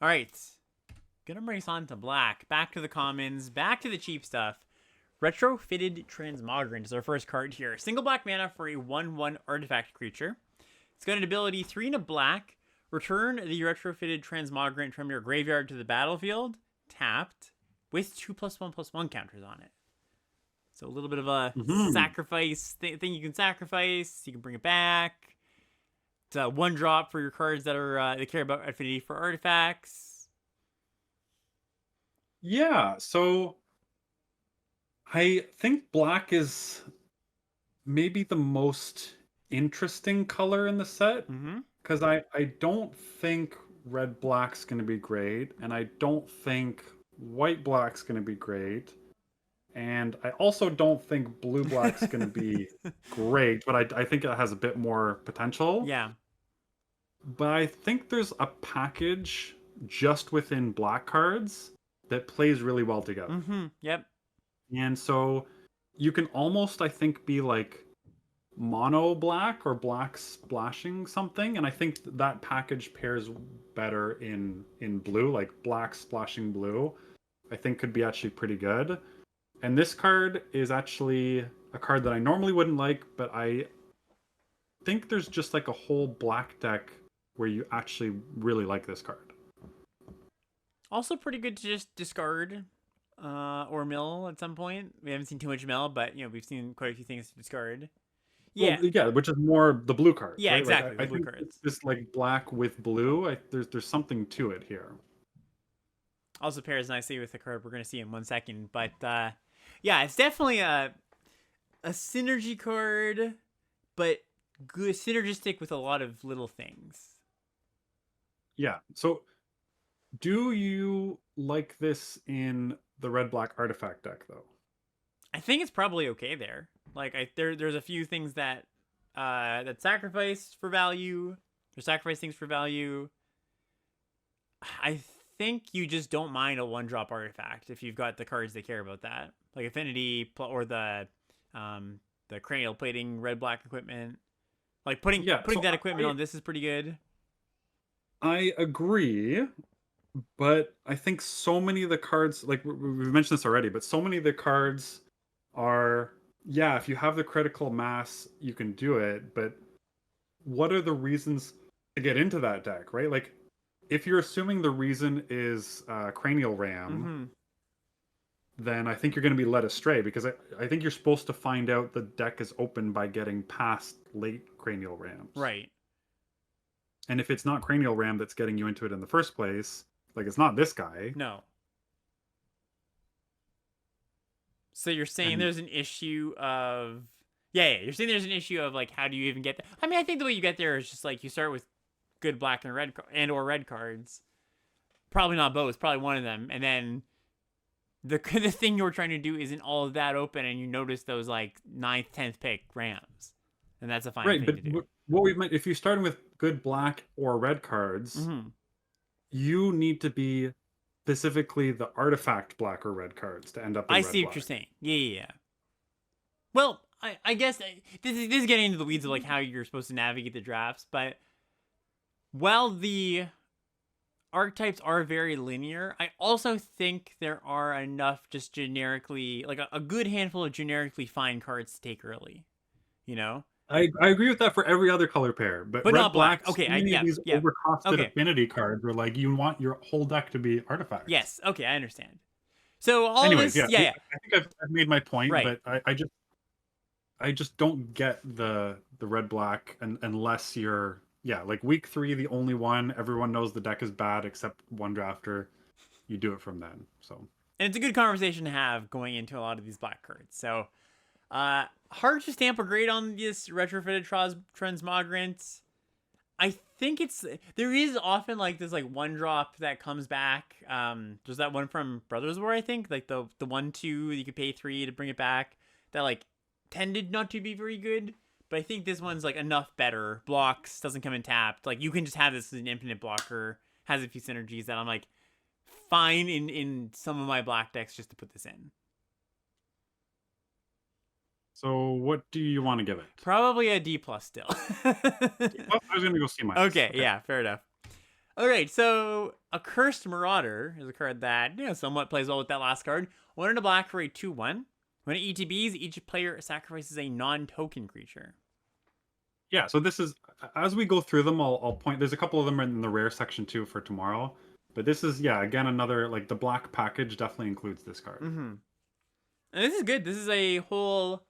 All right. Gonna race on to black. Back to the commons. Back to the cheap stuff. Retrofitted Transmogrant is our first card here. Single black mana for a 1/1 artifact creature. It's got an ability 3 and a black. Return the retrofitted Transmogrant from your graveyard to the battlefield, tapped, with 2+1/+1 counters on it. So a little bit of a sacrifice thing you can sacrifice. You can bring it back. It's a 1-drop for your cards that are they care about affinity for artifacts. Yeah, so I think black is maybe the most interesting color in the set Mm-hmm. because I don't think red black's going to be great, and I don't think white black's going to be great, and I also don't think blue black's going to be great, but I think it has a bit more potential. Yeah. But I think there's a package just within black cards that plays really well together. Mm-hmm. Yep. And so you can almost, I think, be like mono black or black splashing something, and I think that package pairs better in blue, like black splashing blue. I think could be actually pretty good. And this card is actually a card that I normally wouldn't like, but I think there's just like a whole black deck where you actually really like this card. Also pretty good to just discard or mill at some point. We haven't seen too much mill, but we've seen quite a few things to discard. Yeah. Well, yeah, which is more the blue cards, Yeah, right? exactly. Like The I blue think cards. this like black with blue. There's something to it here. Also pairs nicely with the card we're gonna see in 1 second. But yeah, it's definitely a synergy card, but good synergistic with a lot of little things. Yeah. So, do you like this in the red black artifact deck though? I think it's probably okay there. Like there's a few things that that sacrifice for value, or sacrifice things for value. I think you just don't mind a 1-drop artifact if you've got the cards that care about that, like affinity or the cranial plating red black equipment. Like putting Yeah. putting So that equipment on this is pretty good. I agree, but I think so many of the cards, like we've mentioned this already, but so many of the cards are, yeah, if you have the critical mass, you can do it, but what are the reasons to get into that deck, right? Like, if you're assuming the reason is cranial ram, Mm-hmm. then I think you're going to be led astray because I think you're supposed to find out the deck is open by getting past late cranial rams. Right. And if it's not cranial ram that's getting you into it in the first place, like it's not this guy. No. So you're saying And there's an issue of yeah, you're saying there's an issue of like how do you even get there? I mean, I think the way you get there is just like you start with good black and red or red cards. Probably not both, probably one of them, and then the the thing you're trying to do isn't all of that open, and you notice those like 9th, 10th pick rams, and that's a fine right, thing but to do. what we've meant, if you're starting with good black or red cards, Mm-hmm. you need to be specifically the artifact black or red cards to end up I in red see what black. you're saying. Yeah. Well, I guess this is getting into the weeds of like how you're supposed to navigate the drafts, but while the archetypes are very linear, I also think there are enough just generically, like a good handful of generically fine cards to take early, you know? I agree with that for every other color pair, but But red not black. black, so Okay, many of yeah, these yeah. overcosted Okay. affinity cards are like you want your whole deck to be artifacts. Yes. Okay, I understand. So all of Anyways, this, yeah, yeah, yeah. I think I've made my point, Right. but I just don't get the red black unless you're, yeah, like week 3, the only one everyone knows the deck is bad except one drafter. You do it from then. So And it's a good conversation to have going into a lot of these black cards. So hard to stamp a grade on this retrofitted transmogrant. I think there is often like this like 1-drop that comes back. There's that one from Brothers War, I think, like the 1/2 you could pay 3 to bring it back. That like tended not to be very good, but I think this one's like enough better. Blocks, doesn't come in tapped. Like you can just have this as an infinite blocker. Has a few synergies that I'm like fine in some of my black decks just to put this in. so what do you want to give it? Probably a D plus still. Well, I was gonna go C minus. Okay, yeah, fair enough. All right, so a Cursed Marauder is a card that somewhat plays well with that last card. 1 in a black for a 2/1. When it ETBs, each player sacrifices a non-token creature. Yeah, so this is as we go through them, I'll point. There's a couple of them in the rare section too for tomorrow, but this is again another like the black package definitely includes this card. Mm-hmm. And this is good. This is a whole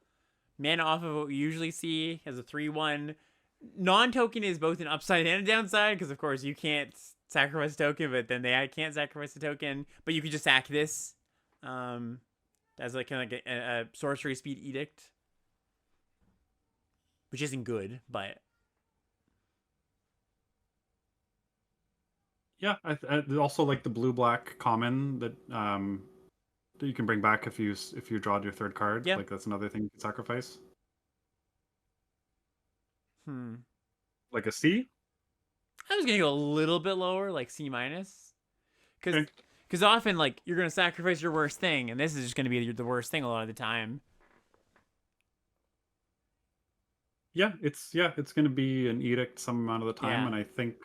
mana off of what we usually see as a 3/1. Non-token is both an upside and a downside because of course you can't sacrifice a token, but then they can't sacrifice a token. But you could just sack this, as like kind of like a sorcery speed edict, which isn't good, but Yeah, I also like the blue black common that you can bring back if you draw your third card. yeah. Like that's another thing you can sacrifice. Like a C. I was gonna go a little bit lower, like C minus, because Okay. often like you're gonna sacrifice your worst thing, and this is just gonna be the worst thing a lot of the time. Yeah, it's going to be an edict some amount of the time, Yeah. and I think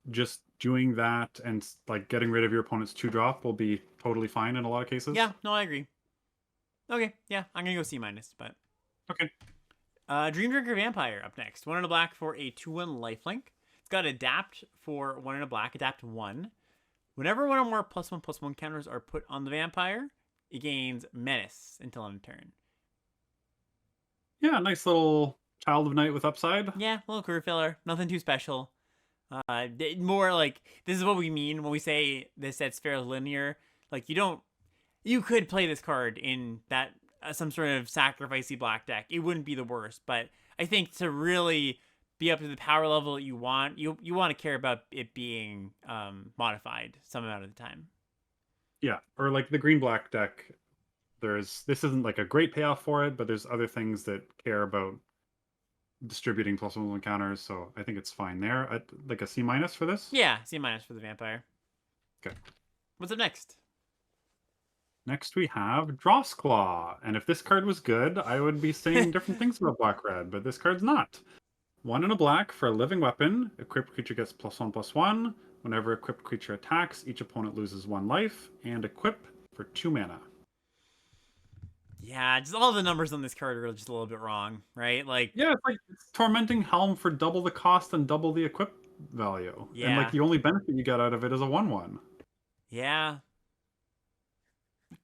just doing that and like getting rid of your opponent's 2-drop will be totally fine in a lot of cases. Yeah, no, I agree. Okay, yeah, I'm gonna go C minus, but Okay. Dream Drinker Vampire up next. 1 in a black for a 2/1 lifelink. It's got adapt for 1 in a black, adapt 1. Whenever one or more +1/+1 counters are put on the vampire, it gains menace until end of turn. Yeah, nice little Child of Night with upside. Yeah, a little career filler, nothing too special. More like this is what we mean when we say this set's fairly linear. Like you could play this card in that some sort of sacrificey black deck. It wouldn't be the worst, but I think to really be up to the power level that you want, you want to care about it being modified some amount of the time. Yeah, or like the green black deck. This isn't like a great payoff for it, but there's other things that care about distributing +1 counters, so I think it's fine there. Like a C minus for this. Yeah, C minus for the vampire. Okay. What's up next? Next we have Drossclaw, and if this card was good, I would be saying different things about black red, but this card's not. 1 in a black for a living weapon. Equipped creature gets +1/+1. Whenever equipped creature attacks, each opponent loses 1 life, and equip for 2 mana. Yeah, just all the numbers on this card are just a little bit wrong, right? Like, Yeah, it's Tormenting Helm for double the cost and double the equip value. Yeah. And like the only benefit you get out of it is a 1/1. Yeah.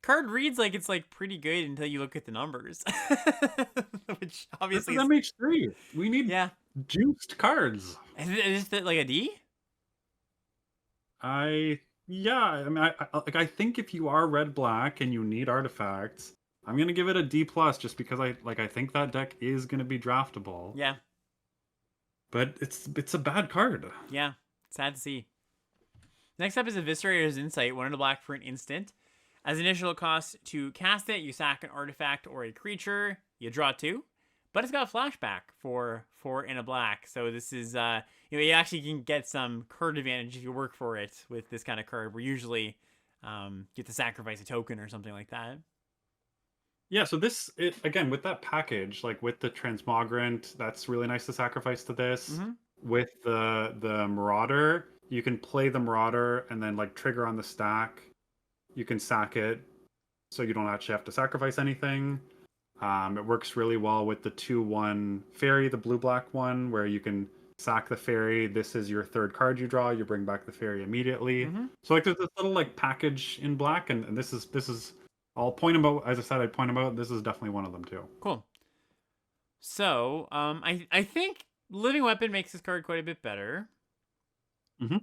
Card reads like it's like pretty good until you look at the numbers. Which obviously This is MH3. We need yeah. juiced cards. Is it like a D? I mean I think if you are red black and you need artifacts, I'm gonna give it a D plus just because I think that deck is gonna be draftable. Yeah. But it's a bad card. Yeah. Sad to see. Next up is Eviscerator's Insight, 1 in a black for an instant. As initial cost to cast it, you sack an artifact or a creature. You draw 2. But it's got a flashback for 4 in a black. So this is you actually can get some card advantage if you work for it with this kind of card. Where usually you have to sacrifice a token or something like that. Yeah, so again with that package, like with the Transmogrant, that's really nice to sacrifice to this. Mm-hmm. With the Marauder, you can play the Marauder and then like trigger on the stack. You can sack it, so you don't actually have to sacrifice anything. It works really well with the 2/1 fairy, the blue-black one, where you can sack the fairy. This is your third card you draw. You bring back the fairy immediately. Mm-hmm. So like there's this little like package in black, and this is. I'll point them out. As I said, I'd point them out. This is definitely one of them too. Cool. So I think Living Weapon makes this card quite a bit better. Mm-hmm.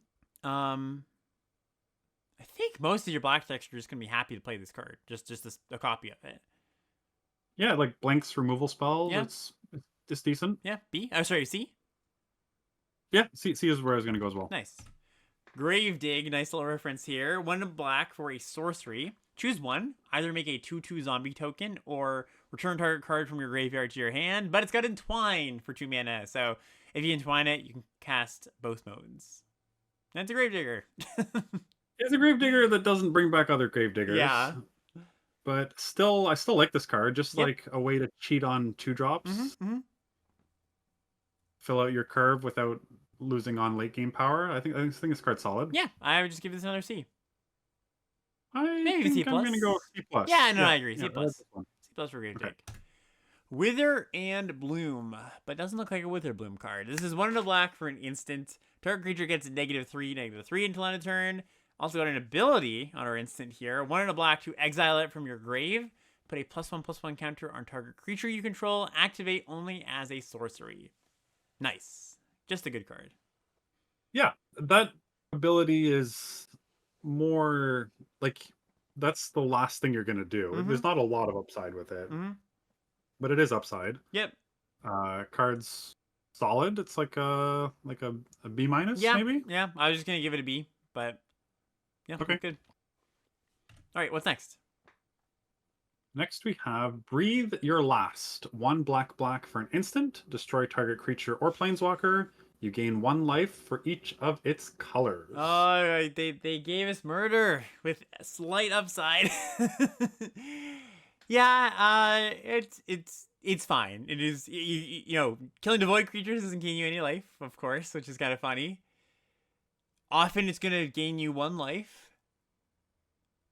I think most of your black decks are just gonna be happy to play this card, just a copy of it. Yeah, like Blank's removal spell. Yeah. It's decent. Yeah, B. Oh, sorry, C. Yeah, C is where I was gonna go as well. Nice. Grave Dig, nice little reference here. 1 in black for a sorcery. Choose one. Either make a 2/2 zombie token or return target card from your graveyard to your hand. But it's got Entwine for 2 mana. So if you entwine it, you can cast both modes. That's a Grave Digger. It's a Gravedigger that doesn't bring back other Gravediggers. Yeah. But I still like this card, just Yep. like a way to cheat on 2-drops. Mm-hmm. Fill out your curve without losing on late game power. I think this card's solid. Yeah, I would just give this another C. I Maybe even C think I'm plus. gonna go C plus. Yeah, no, Yeah, I agree. yeah, C I like plus. this one. C plus for a great Okay. pick. Wither and Bloom, but doesn't look like a Wither Bloom card. This is 1 in a black for an instant. Target creature gets -3/-3 until end of turn. Also got an ability on our instant here. 1 in a black to exile it from your grave. Put a +1/+1 counter on target creature you control. Activate only as a sorcery. Nice. Just a good card. Yeah, that ability is more like that's the last thing you're gonna do. Mm-hmm. There's not a lot of upside with it, Mm-hmm. but it is upside. Yep. Cards solid. It's like a B minus Yeah. maybe. Yeah. I was just gonna give it a B, but yeah, Okay. good. All right. What's next? Next we have Breathe Your Last. 1 black for an instant. Destroy target creature or planeswalker. You gain 1 life for each of its colors. Oh, they gave us murder with a slight upside. Yeah, it's fine. It is you know, killing devoid creatures doesn't gain you any life, of course, which is kind of funny. Often it's gonna gain you 1 life.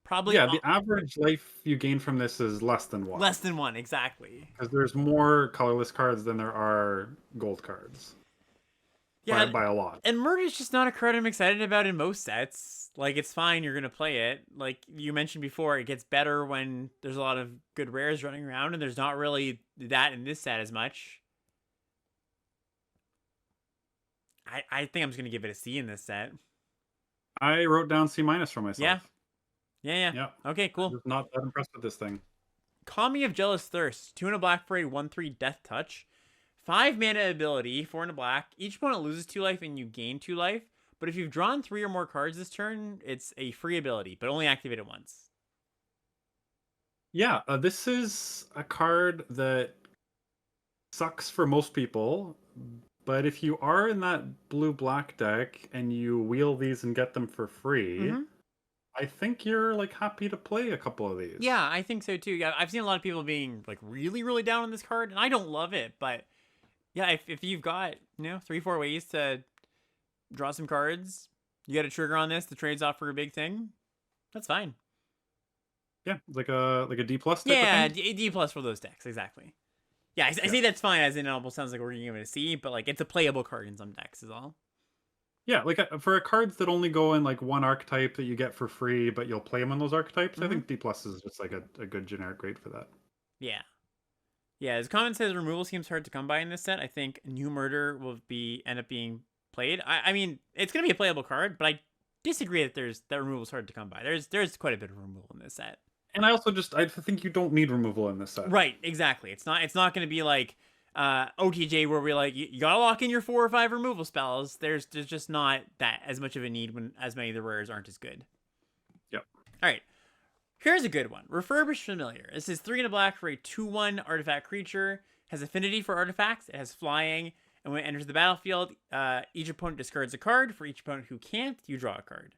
Probably Yeah, the average life you gain from this is less than 1. less than 1, exactly. Because there's more colorless cards than there are gold cards. Yeah, by a lot. And murder is just not a card I'm excited about in most sets. Like, it's fine, you're gonna play it. Like you mentioned before, it gets better when there's a lot of good rares running around, and there's not really that in this set as much. I think I'm just gonna give it a C in this set. I wrote down C minus for myself. Yeah. Okay, cool. I'm just not that impressed with this thing. Kami of Jealous Thirst. 2 in a black for a 1/3 Death Touch. 5 mana ability, 4 in a black. Each opponent loses 2 life and you gain 2 life. But if you've drawn 3 or more cards this turn, it's a free ability, but only activate it once. Yeah, this is a card that sucks for most people. But if you are in that blue-black deck and you wheel these and get them for free, I think you're like happy to play a couple of these. Yeah, I think so too. Yeah, I've seen a lot of people being like really down on this card, and I don't love it, but yeah, if you've got 3-4 ways to draw some cards, you got a trigger on this, the trades off for a big thing, that's fine. Yeah, like a D plus. Yeah, D plus for those decks, exactly. Yeah, I say that's fine, as in it almost sounds like we're giving it a C, but like it's a playable card in some decks is all. Yeah, like for cards that only go in like one archetype that you get for free, but you'll play them in those archetypes. I think D plus is just like a good generic grade for that. Yeah. Yeah, as comment says, removal seems hard to come by in this set. I think New Murder will end up being played. I mean, it's gonna be a playable card, but I disagree that removal is hard to come by. There's quite a bit of removal in this set. And I think you don't need removal in this set. Right, exactly. It's not gonna be like OTJ where we're like you gotta lock in your 4 or 5 removal spells. There's just not that as much of a need when as many of the rares aren't as good. Yep. All right. Here's a good one. Refurbished Familiar. This is 3 in a black for a 2/1 artifact creature. Has affinity for artifacts. It has flying. And when it enters the battlefield, each opponent discards a card. For each opponent who can't, you draw a card.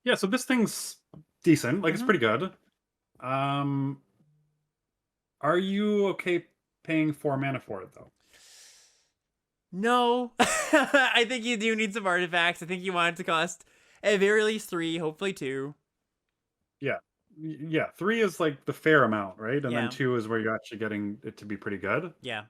Yeah, so this thing's decent. Like, it's pretty good. Are you okay paying 4 mana for it, though? No. I think you do need some artifacts. I think you want it to cost at very least 3, hopefully 2. Yeah, 3 is like the fair amount, right? And Yeah. then 2 is where you're actually getting it to be pretty good. Yeah.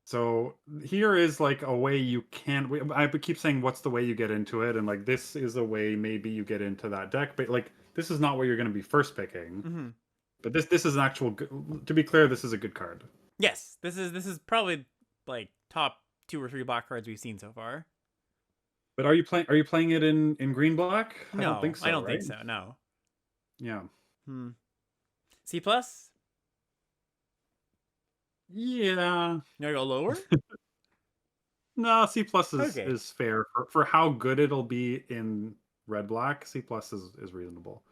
So here is like a way you can. I keep saying, what's the way you get into it? And like, this is a way maybe you get into that deck. But like, this is not where you're going to be first picking. But this is an actual. To be clear, this is a good card. Yes, this is probably like top 2 or 3 black cards we've seen so far. But are you playing it in green black? No, I don't think so. I don't think so. No. Yeah. C plus. Yeah. You want to go lower? No, C plus Okay. is fair for how good it'll be in red black. C plus is reasonable.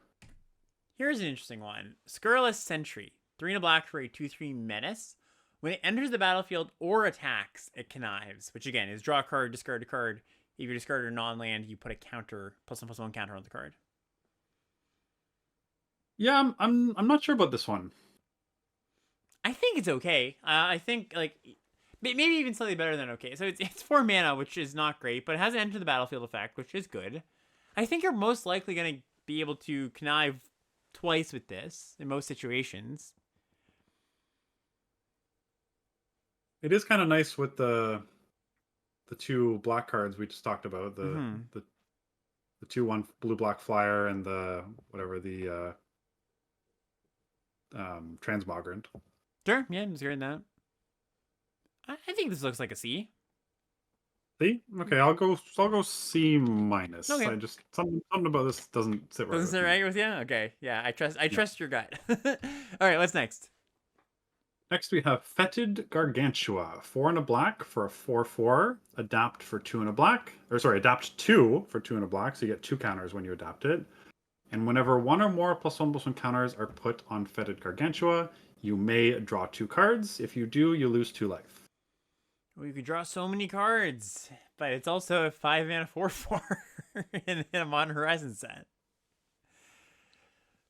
Here's an interesting one. Scurrilous Sentry. 3 in a black for a 2/3 menace. When it enters the battlefield or attacks, it connives, which again is draw a card, discard a card. If you discard a non-land, you put a counter, +1/+1 counter on the card. Yeah, I'm not sure about this one. I think it's okay. I think like Maybe even slightly better than okay. So it's 4 mana, which is not great, but it has an enter the battlefield effect, which is good. I think you're most likely going to be able to connive twice with this in most situations. It is kind of nice with the two black cards we just talked about, Mm-hmm. the 2/1 blue black flyer and the whatever the transmogrant. Sure, yeah, I'm just hearing that. I think this looks like a C. See, okay, I'll go C minus. Okay, I just something about this doesn't sit right doesn't with sound me. right with you. Okay, yeah, I Yeah. trust your gut. All right, what's next? Next we have Fetid Gargantua, 4 and a black for a 4/4. Adapt for 2 and a black, or sorry, adapt 2 for 2 and a black. So you get 2 counters when you adapt it. And whenever one or more +1/+1 counters are put on Fetid Gargantua, you may draw 2 cards. If you do, you lose 2 life. We could draw so many cards, but it's also a 5 mana 4/4 in a Modern Horizon set.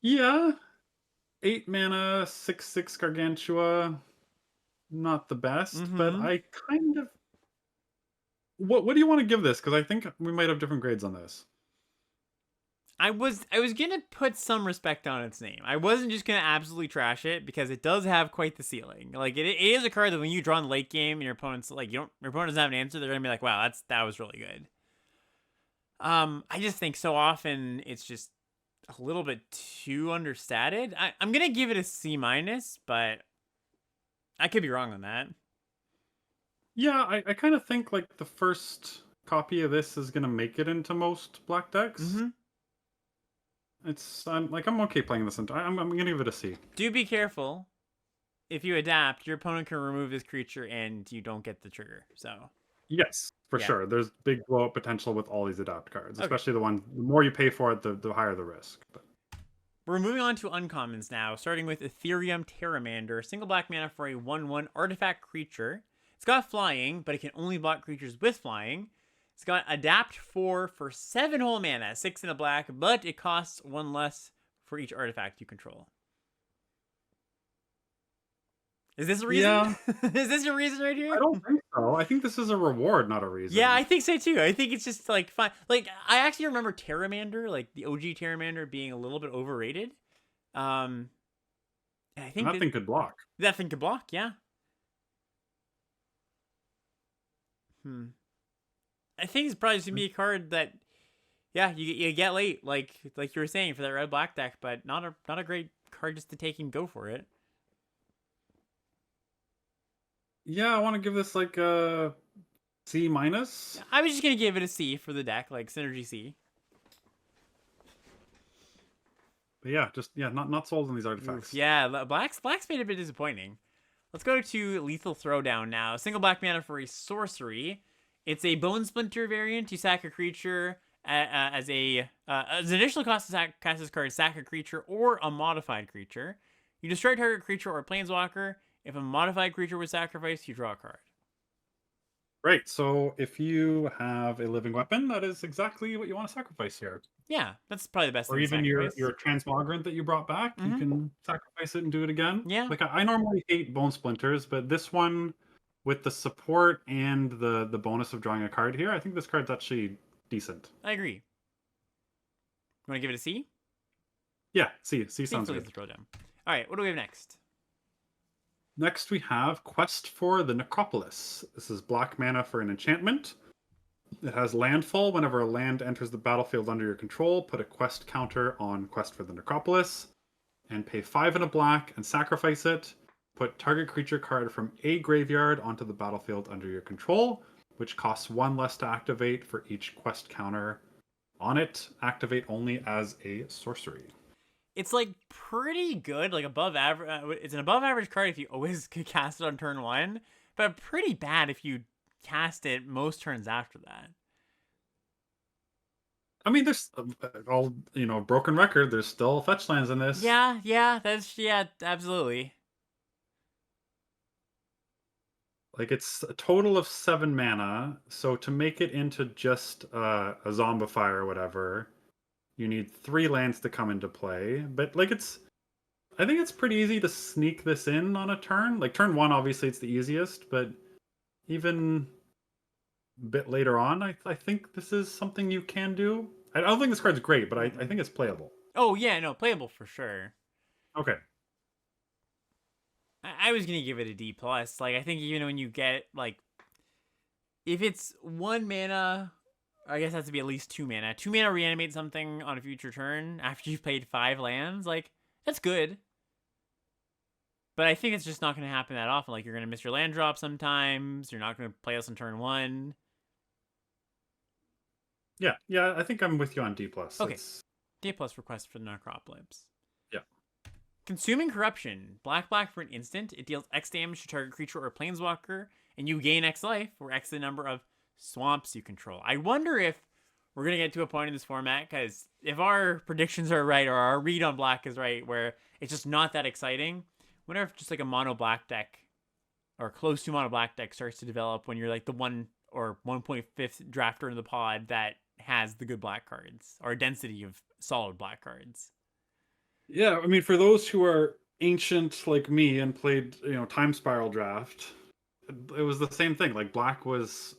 Yeah, 8 mana 6/6 Gargantua, not the best, but Mm-hmm. I kind of what do you want to give this? Because I think we might have different grades on this. I was gonna put some respect on its name. I wasn't just gonna absolutely trash it because it does have quite the ceiling. Like it is a card that when you draw in the late game and your opponent's like your opponent doesn't have an answer, they're gonna be like, wow, that was really good. I just think so often it's just a little bit too understated. I'm gonna give it a C minus, but I could be wrong on that. Yeah, I kind of think like the first copy of this is gonna make it into most black decks. Mm-hmm. I'm okay playing this. I'm gonna give it a C. Do be careful. If you adapt, your opponent can remove this creature and you don't get the trigger. So Yes, for yeah. sure. There's big blow up potential with all these adapt cards, Okay. especially the more you pay for it, the higher the risk. But We're moving on to uncommons now, starting with Ethereum Terramander, single black mana for a 1/1 artifact creature. It's got flying, but it can only block creatures with flying. It's got adapt 4 for 7 whole mana, 6 in a black, but it costs 1 less for each artifact you control. Is this a reason? yeah, Is this a reason right I here? don't think so. I think this is a reward, not a Yeah, reason. I think so too. I think it's just like fine. Like I actually remember Terramander, like the OG Terramander, being a little bit overrated. Um, and I And think that thing could block. that thing could block. Yeah. Hmm. I think it's probably just gonna be a card that, yeah, you get late, like you were saying for that red black deck, but not a great card just to take and go for it. Yeah, I want to give this like a C minus. I was just gonna give it a C for the deck, like Synergy C. But yeah, just not sold on these Oof, artifacts. yeah, black's made it a bit disappointing. Let's go to Lethal Throwdown now. Single black mana for a sorcery. It's a Bone Splinter variant. You sack a creature as an additional cost to cast this card, sack a creature or a modified creature. You destroy target creature or planeswalker. If a modified creature was sacrificed, you draw a card. Right. So if you have a living weapon, that is exactly what you want to sacrifice here. Yeah, that's probably the best Or thing to even your sacrifice. transmogrant that you brought back, you Mm-hmm. can sacrifice it and do it again. Yeah, Like I normally hate bone splinters, but this one with the support and the bonus of drawing a card here, I think this card's actually decent. I agree. You want to give it a C? Yeah, C C sounds for good. Lethal Throwdown. All right, what do we have next? Next we have Quest for the Necropolis. This is black mana for an enchantment. It has landfall. Whenever a land enters the battlefield under your control, put a quest counter on Quest for the Necropolis and pay 5 and a black and sacrifice it. Put target creature card from a graveyard onto the battlefield under your control, which costs 1 less to activate for each quest counter on it. Activate only as a sorcery. It's like pretty good, like above average. It's an above average card if you always could cast it on turn 1, but pretty bad if you cast it most turns after that. I mean, there's all broken record. There's still fetch lands in this. Yeah, absolutely. Like it's a total of 7 mana. So to make it into just a zombify or whatever, you need 3 lands to come into play. But like I think it's pretty easy to sneak this in on a turn. Like turn 1, obviously it's the easiest, but even a bit later on, I think this is something you can do. I don't think this card's great, but I think it's playable. Oh yeah, no, playable for sure. Okay. I was gonna give it a D plus. Like I think even when you get like if it's 1 mana, I guess it has to be at least 2 mana. 2 mana reanimate something on a future turn after you've played 5 lands. Like that's good. But I think it's just not going to happen that often. Like you're going to miss your land drop sometimes. You're not going to play us on turn 1. Yeah, I think I'm with you on D plus. Okay. D plus request for the Necropolis. Yeah. Consuming Corruption. Black for an instant. It deals X damage to target creature or planeswalker, and you gain X life, where X is the number of swamps you control. I wonder if we're going to get to a point in this format, because if our predictions are right, or our read on black is right, where it's just not that exciting, I wonder if just like a mono black deck, or close to mono black deck, starts to develop when you're like the 1 or 1.5th drafter in the pod that has the good black cards, or a density of solid black cards. Yeah, I mean, for those who are ancient like me and played, Time Spiral Draft, it was the same thing. Like black was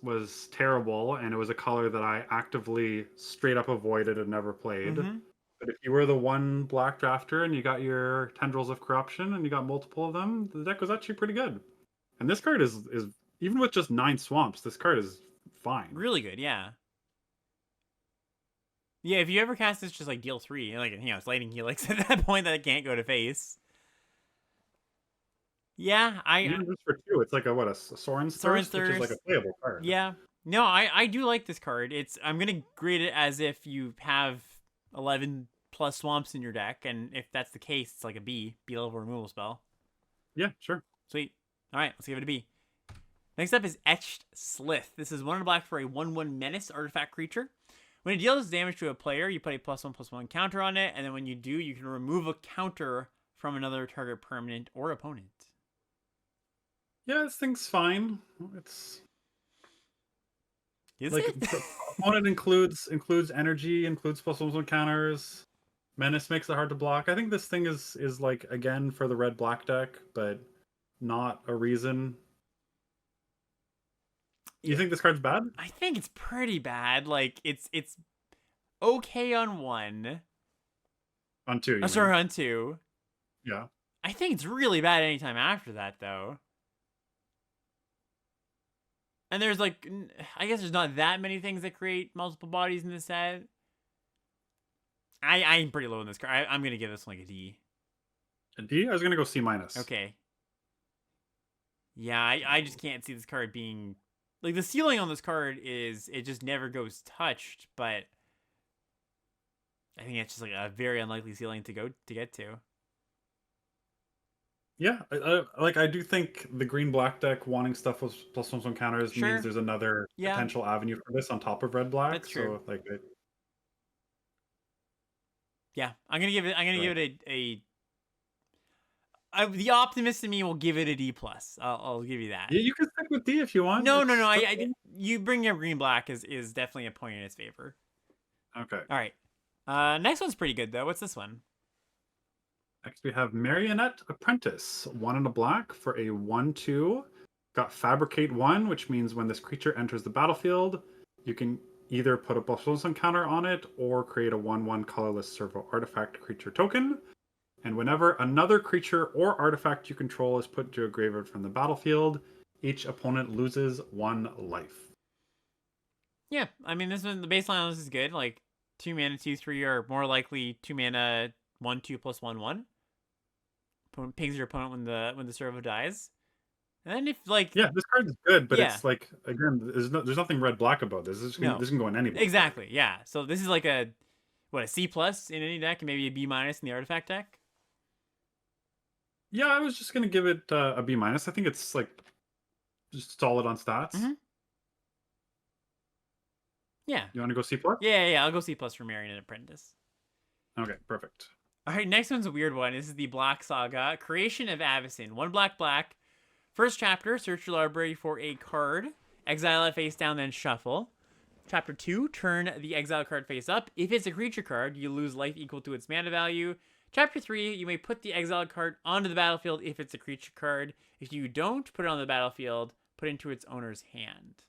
terrible, and it was a color that I actively straight up avoided and never played. Mm-hmm. But if you were the one black drafter and you got your Tendrils of Corruption and you got multiple of them, the deck was actually pretty good. And this card is even with just 9 swamps, this card is fine. Really good, yeah. Yeah, if you ever cast this, just like deal 3, like it's Lightning Helix at that point that it can't go to face. Yeah, Even just for 2, it's like a Sorin's Thirst, which is like a playable card. Yeah, no, I do like this card. I'm gonna grade it as if you have 11 plus swamps in your deck, and if that's the case, it's like a B level removal spell. Yeah, sure. Sweet. All right, let's give it a B. Next up is Etched Slith. This is 1 black for a 1/1 menace artifact creature. When it deals damage to a player, you put a +1/+1 counter on it, and then when you do, you can remove a counter from another target permanent or opponent. Yeah, this thing's fine. It's Is like it? opponent includes energy, includes +1/+1 counters. Menace makes it hard to block. I think this thing is like, again, for the red black deck, but not a reason. You think this card's bad? I think it's pretty bad. Like it's okay on 1. On 2. Sorry, on 2. Yeah. I think it's really bad anytime after that, though. And there's like, I guess there's not that many things that create multiple bodies in this set. I'm pretty low in this card. I'm gonna give this one like a D. A D? I was gonna go C minus. Okay. Yeah, I just can't see this card being like, the ceiling on this card is it just never goes touched, but I think it's just like a very unlikely ceiling to get to. Yeah, I do think the green black deck wanting stuff with +1/+1 counters means there's another potential avenue for this on top of red black. That's true. So like yeah, I'm gonna give it a the optimist in me will give it a D plus. I'll give you that. Yeah, you can stick with D if you want. No. You bring up green black is definitely a point in its favor. Okay. All right. Next one's pretty good though. What's this one? Next we have Marionette Apprentice, 1 and a black for a 1/2. Got Fabricate 1, which means when this creature enters the battlefield, you can either put a +1/+1 counter on it or create a 1/1 colorless servo artifact creature token. And whenever another creature or artifact you control is put to a graveyard from the battlefield, each opponent loses 1 life. Yeah, I mean, this one, the baseline on this is good. Like 2 mana, 2/3 are more likely 2 mana, 1/2 + 1/1. Pings your opponent when the servo dies. And then if like this card is good, but it's like, again, there's nothing red black about this. This can go in any black exactly deck. Yeah. So this is like a C+ in any deck, and maybe a B- in the artifact deck. Yeah, I was just gonna give it a B-. I think it's like just solid on stats. Mm-hmm. Yeah. You want to go C+? Yeah. I'll go C+ for Marionette Apprentice. Okay, perfect. All right, next one's a weird one. This is the Black Saga, Creation of Avacyn. 1 black. First chapter, search your library for a card. Exile it face down, then shuffle. Chapter 2, turn the exile card face up. If it's a creature card, you lose life equal to its mana value. Chapter 3, you may put the exiled card onto the battlefield if it's a creature card. If you don't put it on the battlefield, put into its owner's hand.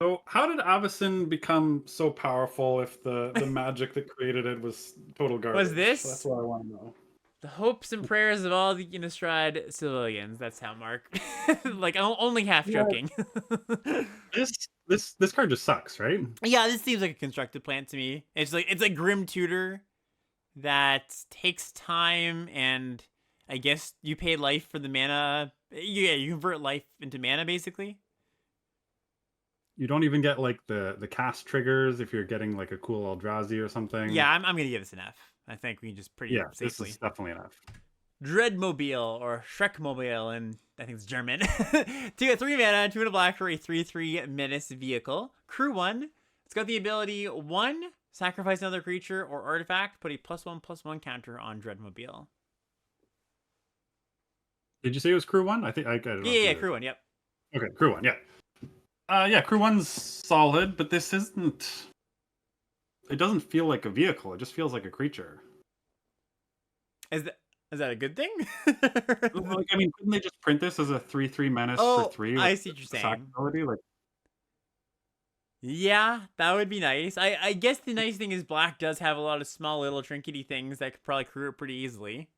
So how did Avacyn become so powerful if the magic that created it was total Was garbage? That's this what I want to know. the hopes and prayers of all the Innistrad civilians? That's how Mark. Like only half Yeah, joking. this this card just sucks, right? Yeah, this seems like a constructed plant to me. It's a Grim Tutor that takes time, and I guess you pay life for the mana. Yeah, you convert life into mana basically. You don't even get like the cast triggers if you're getting like a cool Eldrazi or something. Yeah, I'm gonna give this an F. I think we can just pretty Yeah, this is safely. definitely enough. Dreadmobile or Shrekmobile, and I think it's German. 3 mana, 2 and a black for a 3/3 menace vehicle. Crew 1. It's got the ability 1, sacrifice another creature or artifact, put a +1/+1 counter on Dreadmobile. Did you say it was crew one? I think I don't know. Yeah, Crew 1, yep. Okay, crew one, yeah. Yeah, crew one's solid, but this isn't. It doesn't feel like a vehicle. It just feels like a creature. Is that a good thing? Like, I mean, couldn't they just print this as a 3/3 menace for 3? I With see what you're the sack saying. ability? Like, Yeah, that would be nice. I guess the nice thing is black does have a lot of small little trinkety things that could probably crew it pretty easily.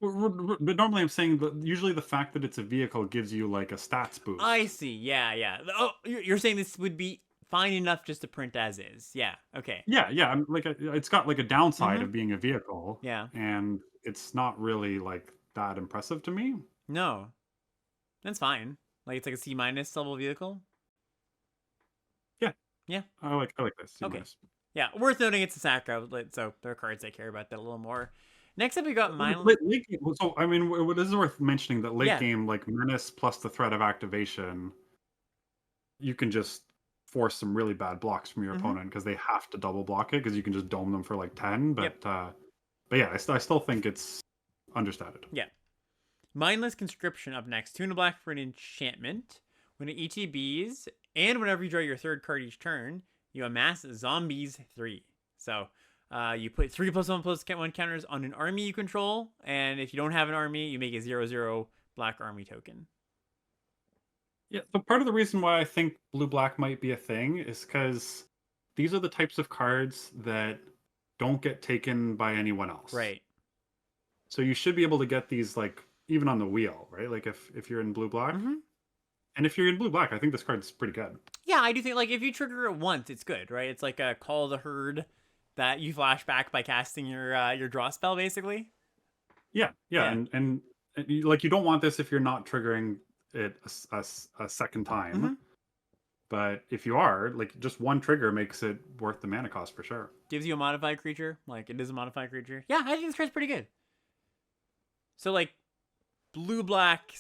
but normally I'm saying that usually the fact that it's a vehicle gives you like a stats boost. I see. Yeah. Oh, you're saying this would be fine enough just to print as is. Yeah. Okay. Yeah. I'm like it's got like a downside Mhm. of being a vehicle. Yeah. And it's not really like that impressive to me. No, that's fine. Like it's like a C- level vehicle. Yeah. Yeah. I like this. C-. Okay. Yeah. Worth noting, it's a sack outlet, so there are cards that care about that a little more. Next up, we got mindless. Late game, so I mean, what is worth mentioning that late Yeah. game, like menace plus the threat of activation, you can just force some really bad blocks from your Mhm. opponent because they have to double block it because you can just dome them for like 10. But Yep. but yeah, I still think it's understated. Yeah. Mindless Conscription up next. 2 and a black for an enchantment. When it ETBs, and whenever you draw your third card each turn, you amass Zombies 3. So you put 3+1/+1 counters on an army you control, and if you don't have an army, you make a 0/0 black army token. Yeah, so part of the reason why I think blue black might be a thing is because these are the types of cards that don't get taken by anyone else. Right. So you should be able to get these like even on the wheel, right? Like if you're in blue black. Mm-hmm. And if you're in blue black, I think this card's pretty good. Yeah, I do think like if you trigger it once, it's good, right? It's like a Call of the Herd that you flash back by casting your draw spell, basically. Yeah. And like you don't want this if you're not triggering it a second time. Mm-hmm. But if you are, like just one trigger makes it worth the mana cost for sure. Gives you a modified creature, like it is a modified creature. Yeah, I think this card's pretty good. So like blue black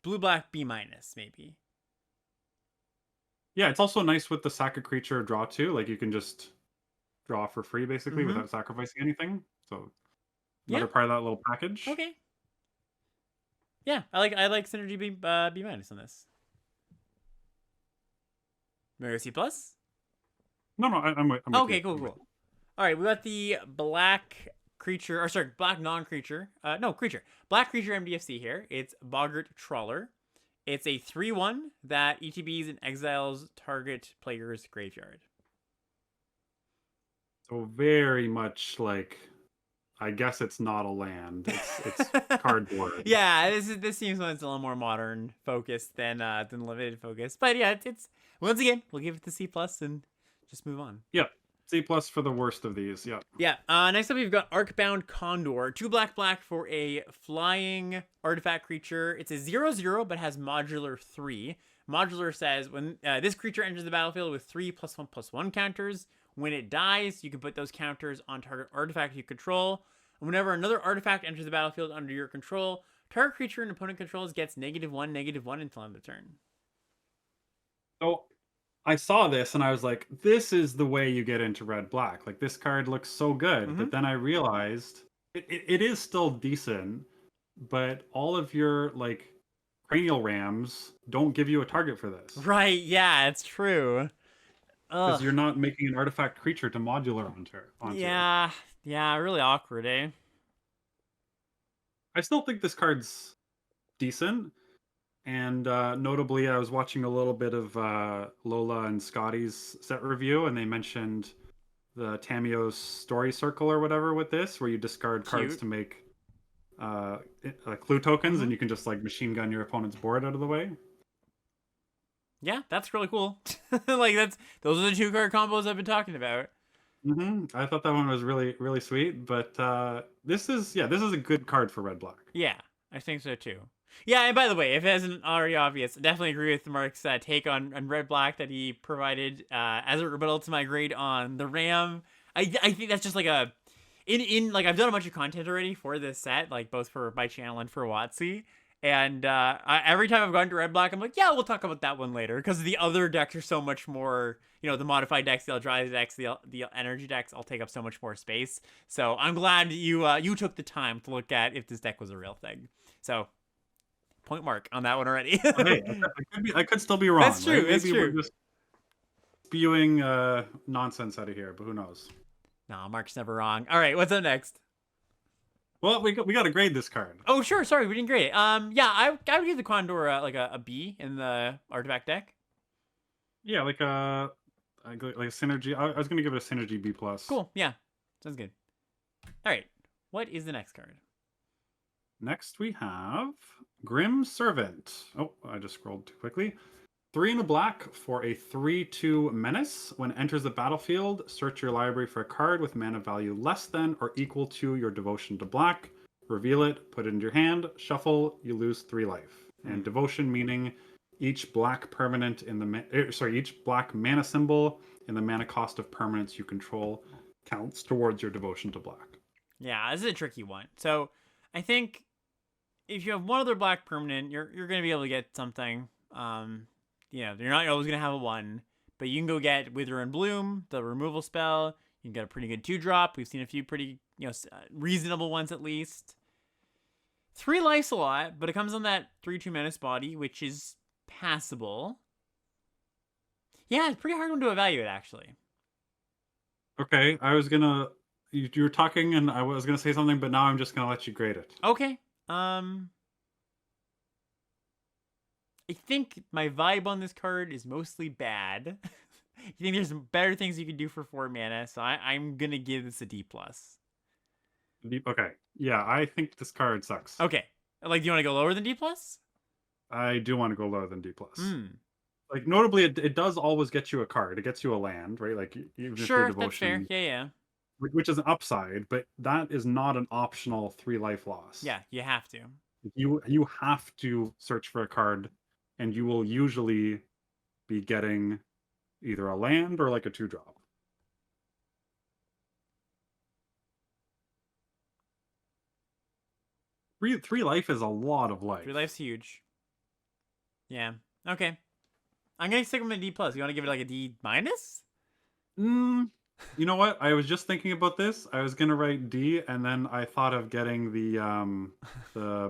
B-, maybe. Yeah, it's also nice with the sack a creature draw too. Like you can just draw for free basically without sacrificing anything. So another part of that little package. Okay. Yeah, I like synergy B- on this. Mario C plus. No, I'm with Okay, you. cool. All right, we got the black creature, or sorry, black non-creature. Creature. Black creature MDFC here. It's Boggart Trawler. It's a 3/1 that ETBs and exiles target player's graveyard. So very much like, I guess it's not a land. It's cardboard. Yeah, this seems like it's a little more modern focused than limited focus. But yeah, it's once again we'll give it the C plus and just move on. Yeah, C plus for the worst of these. Yeah. Yeah. Next up, we've got Arcbound Condor. 2 black for a flying artifact creature. It's a 0/0 but has modular 3. Modular says when this creature enters the battlefield with 3+1/+1 counters. When it dies, you can put those counters on target artifact you control. And whenever another artifact enters the battlefield under your control, target creature an opponent controls gets -1/-1 until end of turn. So I saw this and I was like, this is the way you get into red black. Like this card looks so good. But then I realized it is still decent, but all of your like cranial rams don't give you a target for this. Right, yeah, it's true. Because you're not making an artifact creature to modular onto. Yeah, really awkward, eh? I still think this card's decent. And notably, I was watching a little bit of Lola and Scotty's set review, and they mentioned the Tamiyo's story circle or whatever with this, where you discard cards Cute. to make clue tokens, and Mm-hmm. you can just like machine gun your opponent's board out of the way. Yeah, that's really cool. Like those are the 2 card combos I've been talking about. I thought that one was really really sweet, but this is a good card for red black. Yeah, I think so too. Yeah, and by the way, if it isn't already obvious, I definitely agree with Mark's take on Red Black that he provided as a rebuttal to my grade on the Ram. I think that's just like a in like I've done a bunch of content already for this set, like both for my channel and for WotC. And every time I've gone to Red Black, I'm like, yeah, we'll talk about that one later because the other decks are so much more. The modified decks, the Eldrazi decks, the energy decks all take up so much more space. So I'm glad you took the time to look at if this deck was a real thing. So point mark on that one already. Well, hey, I could still be wrong, That's true. right? That's Maybe we're true. just spewing nonsense out of here, but who knows? No, Mark's never wrong. All right, what's up next? Well, we got to grade this card. Oh, sure. Sorry, we didn't grade it. Yeah, I would give the Condor like a B in the artifact deck. Yeah, like a synergy. I was gonna give it a synergy B plus. Cool. Yeah, sounds good. All right, what is the next card? Next we have Grim Servant. Oh, I just scrolled too quickly. 3 and a black for a 3/2 menace. When it enters the battlefield, search your library for a card with mana value less than or equal to your devotion to black. Reveal it, put it into your hand, shuffle, you lose 3 life. And devotion meaning each black permanent in the each black mana symbol in the mana cost of permanents you control counts towards your devotion to black. Yeah, this is a tricky one. So I think if you have one other black permanent, you're gonna be able to get something. You're not always gonna have a 1, but you can go get Wither and Bloom, the removal spell. You can get a pretty good 2-drop. We've seen a few pretty reasonable ones at least. 3 life's a lot, but it comes on that 3/2 menace body, which is passable. Yeah, it's a pretty hard one to evaluate actually. Okay, I was gonna. You were talking, and I was gonna say something, but now I'm just gonna let you grade it. Okay. I think my vibe on this card is mostly bad. You think there's some better things you can do for 4 mana, so I'm gonna give this a D plus. Okay, yeah, I think this card sucks. Okay, like, do you want to go lower than D plus? I do want to go lower than D plus. Hmm. Like notably, it does always get you a card. It gets you a land, right? Like even if your Sure, that's fair. devotion, Yeah. which is an upside, but that is not an optional 3 life loss. Yeah, you have to. You have to search for a card, and you will usually be getting either a land or like a 2-drop. Three life is a lot of life. 3 life's huge. Yeah. Okay. I'm gonna stick with a D plus. You want to give it like a D minus? You know what? I was just thinking about this. I was gonna write D, and then I thought of getting the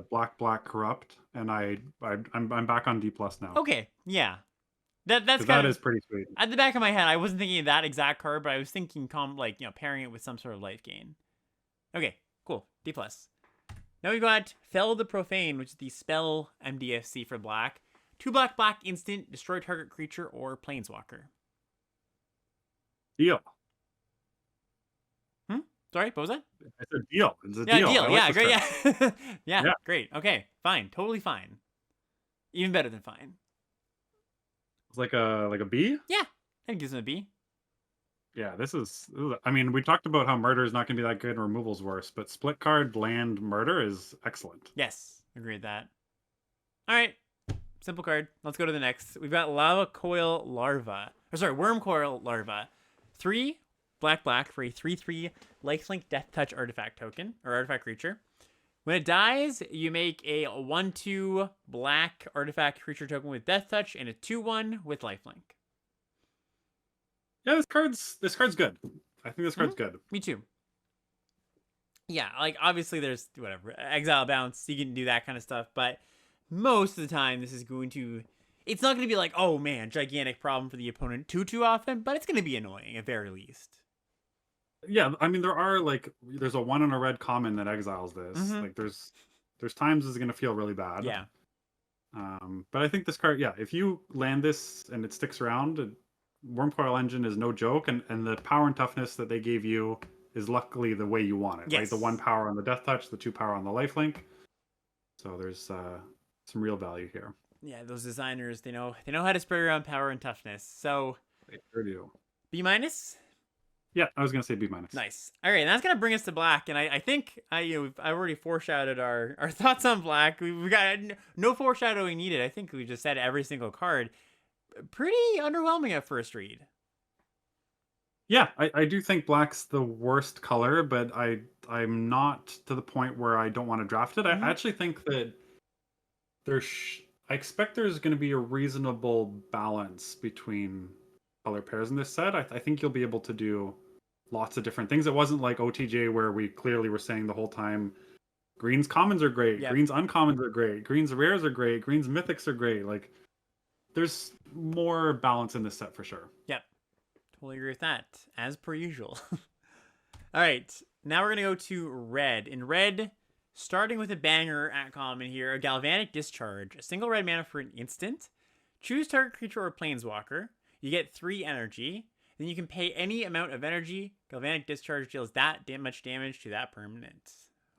black corrupt, and I'm back on D plus now. Okay. Yeah. That's 'Cause kind that of is pretty sweet. at the back of my head. I wasn't thinking of that exact card, but I was thinking pairing it with some sort of life gain. Okay. Cool. D plus. Now we got Fell the Profane, which is the spell MDFC for black. 2 black instant, destroy target creature or planeswalker. Deal. Sorry, what was that? It's a deal. It's a Yeah, deal. deal. I like Yeah, this great. card. Yeah. Yeah. Great. Okay, fine. Totally fine. Even better than fine. It's like a B. Yeah, that gives him a B. Yeah, this is. I mean, we talked about how murder is not going to be that good and removal's worse, but split card land murder is excellent. Yes, agree with that. All right, simple card. Let's go to the next. We've got Lava Coil Larva. Or sorry, Worm Coil Larva. 3 black for a 3/3 lifelink Death Touch artifact token or artifact creature. When it dies, you make a 1/2 black artifact creature token with Death Touch and a 2/1 with lifelink. Yeah, this card's good. I think this card's good. Me too. Yeah, like obviously there's whatever exile bounce, you can do that kind of stuff, but most of the time this is going to. It's not going to be like, oh man, gigantic problem for the opponent too often, but it's going to be annoying at very least. Yeah, I mean there's a 1 and a red common that exiles this. Like there's times it's gonna feel really bad. Yeah. But I think this card, yeah, if you land this and it sticks around, Worm Coil Engine is no joke, and the power and toughness that they gave you is luckily the way you want it, right? The 1 Yes. power on the Death Touch, the 2 power on the Lifelink. So there's some real value here. Yeah, those designers, they know how to spread around power and toughness. So They sure do. B minus. Yeah, I was gonna say B minus. Nice. All right, and that's gonna bring us to black, and I think I've already foreshadowed our thoughts on black. We got no foreshadowing needed. I think we just said every single card. Pretty underwhelming at first read. Yeah, I do think black's the worst color, but I'm not to the point where I don't want to draft it. I Mhm. actually think that there's I expect there's going to be a reasonable balance between color pairs in this set. I think you'll be able to do lots of different things. It wasn't like OTJ where we clearly were saying the whole time greens commons are great, Yep. greens uncommons are great, greens rares are great, greens mythics are great. Like there's more balance in this set for sure. Yep. Totally agree with that, as per usual. All right, now we're gonna go to red. In red, starting with a banger at common here, a Galvanic Discharge, a single red mana for an instant. Choose target creature or planeswalker. You get 3 energy. Then you can pay any amount of energy. Galvanic Discharge deals that much damage to that permanent.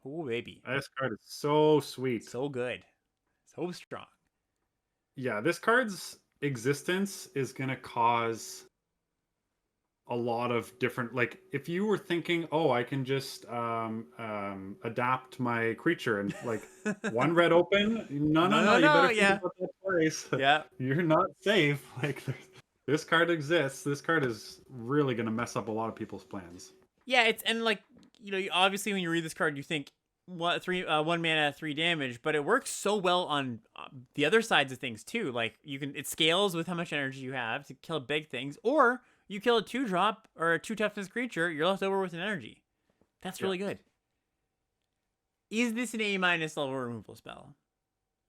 Oh baby, This card is so sweet. so good, so strong. Yeah, this card's existence is going to cause a lot of different, like if you were thinking, oh, I can just adapt my creature and like one red open, no, you better think yeah, about that twice. yeah. You're not safe. Like this card exists. This card is really going to mess up a lot of people's plans. Yeah, it's and like obviously when you read this card, you think what 1 mana 3 damage, but it works so well on the other sides of things too. Like it scales with how much energy you have to kill big things, or you kill a 2-drop or a 2 toughness creature, you're left over with an energy. That's really good. Is this an A- level removal spell?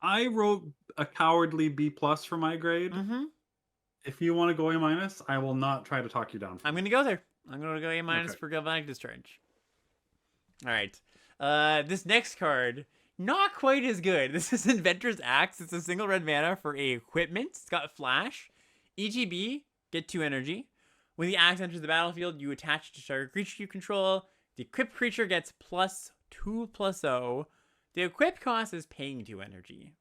I wrote a cowardly B plus for my grade. Mm-hmm. If you want to go A-, I will not try to talk you down. I'm gonna go there. I'm gonna go A- Okay. for Galvanic Discharge. All right. This next card, not quite as good. This is Inventor's Axe. It's a single red mana for a equipment. It's got flash. EGB, get 2 energy. When the axe enters the battlefield, you attach it to target creature you control. The equipped creature gets +2/+0. The equip cost is paying 2 energy.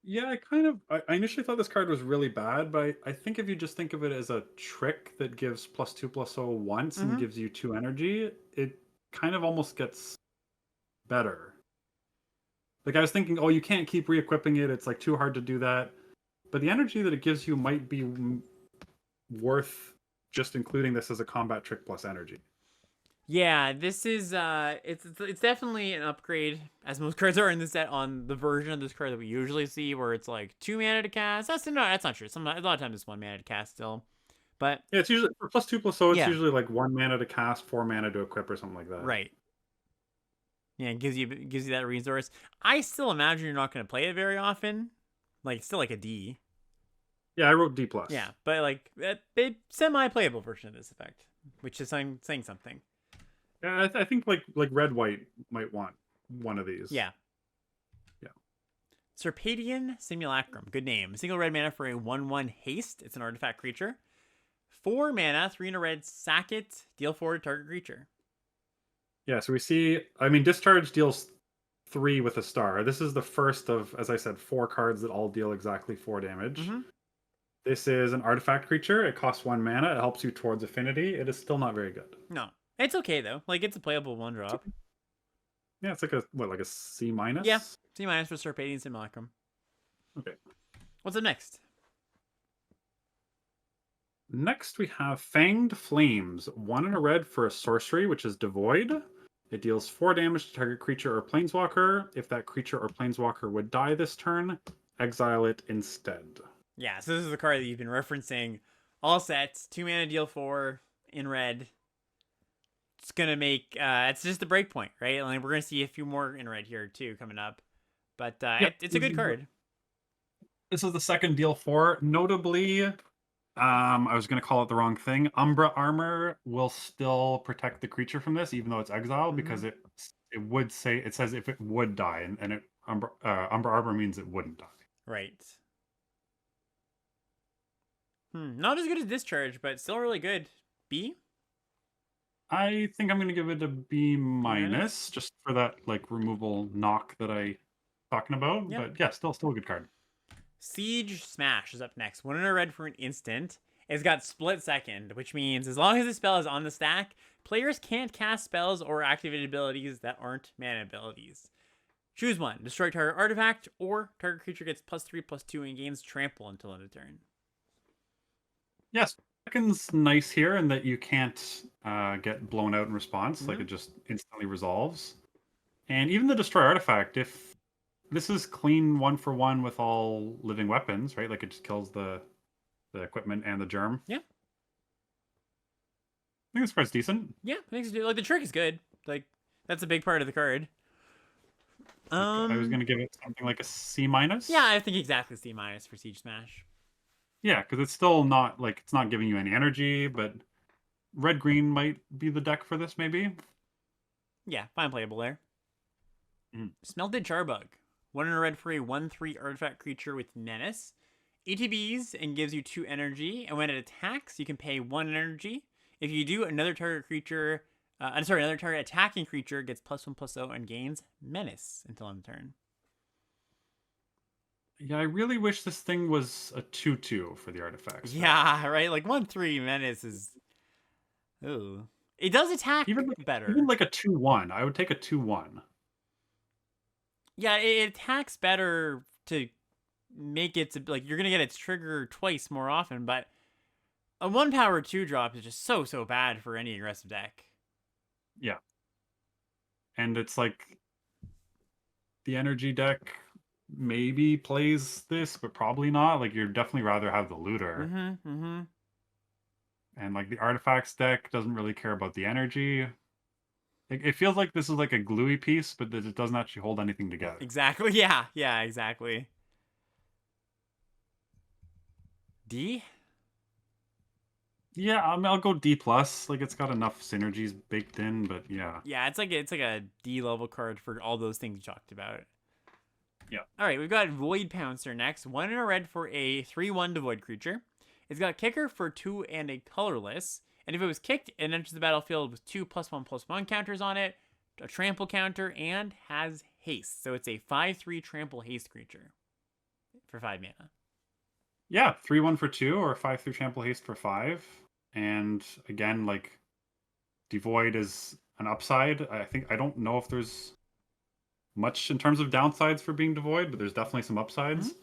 Yeah, I initially thought this card was really bad, but I think if you just think of it as a trick that gives +2/+0 once and gives you 2 energy, it kind of almost gets better. Like I was thinking, oh, you can't keep re-equipping it. It's like too hard to do that. But the energy that it gives you might be worth just including this as a combat trick plus energy. Yeah, this is it's definitely an upgrade, as most cards are in the set, on the version of this card that we usually see, where it's like 2 mana to cast. That's not true. A lot of times it's 1 mana to cast still, but yeah, it's usually for +2/+0. It's Yeah. usually like 1 mana to cast, 4 mana to equip, or something like that. right. Yeah, it gives you that resource. I still imagine you're not going to play it very often. Like it's still like a D. Yeah, I wrote D plus. Yeah, but like a semi-playable version of this effect, which is saying something. Yeah, I think like red white might want one of these. Yeah. Yeah. Serpadian Simulacrum. Good name. Single red mana for a 1/1 haste. It's an artifact creature. 4 mana, 3 in a red, sack it, deal 4 to target creature. Yeah, so we see, I mean, Discharge deals 3 with a star. This is the first of, as I said, 4 cards that all deal exactly 4 damage. Mm-hmm. This is an artifact creature. It costs 1 mana. It helps you towards affinity. It is still not very good. No. It's okay, though. Like, it's a playable 1-drop. Yeah, it's like a C minus? Yeah, C minus for Serpadian Simulacrum. Okay. What's up next? Next, we have Fanged Flames. 1 in a red for a sorcery, which is devoid. It deals 4 damage to target creature or planeswalker. If that creature or planeswalker would die this turn, exile it instead. Yeah, so this is the card that you've been referencing. All sets, 2 mana, deal 4 in red. It's gonna make it's just the break point, right? Like we're gonna see a few more in red here too coming up, but it's a good card. This is the second deal 4. Notably, I was going to call it the wrong thing. Umbra Armor will still protect the creature from this, even though it's exiled, because it says if it would die, and it Umbra Arbor means it wouldn't die. Right. Not as good as Discharge, but still really good. B? I think I'm gonna give it a B B minus? minus, just for that like removal knock that I talking about. Yep. But yeah, still a good card. Siege Smash is up next. 1 in a red for an instant. It's got split second, which means as long as the spell is on the stack, players can't cast spells or activate abilities that aren't mana abilities. Choose one. Destroy target artifact, or target creature gets +3/+2 and gains trample until end of turn. Yes, second's nice here in that you can't get blown out in response. Like Mhm. it just instantly resolves. And even the destroy artifact, if this is clean 1-for-1 with all living weapons, right? Like it just kills the equipment and the germ. Yeah. I think this card's decent. Yeah, I think so. Like the trick is good. Like that's a big part of the card. I was gonna give it something like a C minus. Yeah, I think exactly C minus for Siege Smash. Yeah, because it's still not like it's not giving you any energy, but red green might be the deck for this, maybe. Yeah, fine playable there. Smelted Charbug. 1 in a red for a 1/3 artifact creature with menace. ETBs and gives you 2 energy, and when it attacks, you can pay 1 energy. If you do, another target creature, another target attacking creature gets +1/+0 and gains menace until end of turn. Yeah, I really wish this thing was a 2/2 for the artifacts. Yeah, right. Like 1/3 menace is, ooh, it does attack Even better. like a 2/1. I would take a 2/1. Yeah, it attacks better to make it to, like, you're gonna get its trigger twice more often, but a 1 power 2 drop is just so bad for any aggressive deck. Yeah. And it's like the energy deck maybe plays this, but probably not. Like you'd definitely rather have the looter. And like the artifacts deck doesn't really care about the energy. It feels like this is like a gluey piece, but that it doesn't actually hold anything together. Exactly. Yeah, exactly. D? Yeah, I mean, I'll go D plus. Like it's got enough synergies baked in, but yeah. Yeah, it's like a D level card for all those things you talked about. Yeah. All right, we've got Void Pouncer next. 1 in a red for a 3/1 Devoid creature. It's got kicker for 2 and a colorless. And if it was kicked, it enters the battlefield with 2 +1/+1 counters on it, a trample counter, and has haste. So it's a 5/3 trample haste creature for 5 mana. Yeah, 3/1 for 2 or 5/3 trample haste for 5. And again, like Devoid is an upside. I don't know if there's much in terms of downsides for being Devoid, but there's definitely some upsides.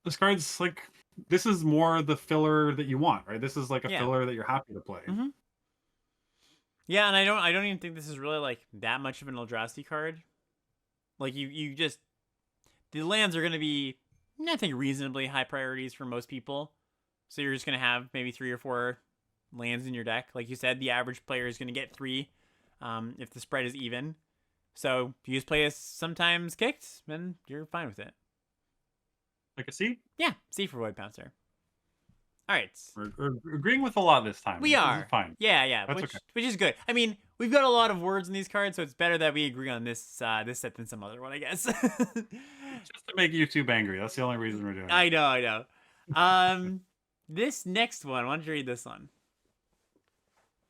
This card's like this is more the filler that you want, right? This is like a filler that you're happy to play. Yeah, and I don't even think this is really like that much of an Eldrazi card. Like you just, the lands are gonna be, I think, reasonably high priorities for most people. So you're just gonna have maybe 3 or 4 lands in your deck. Like you said, the average player is gonna get 3, if the spread is even. So if you just play this sometimes kicked, then you're fine with it. Like a C? Yeah, C for Void Pouncer. All right. We're agreeing with a lot this time. We This are. is fine. Yeah, That's okay. which is good. I mean, we've got a lot of words in these cards, so it's better that we agree on this this set than some other one, I guess. Just to make YouTube angry. That's the only reason we're doing it. I know. This next one, why don't you read this one?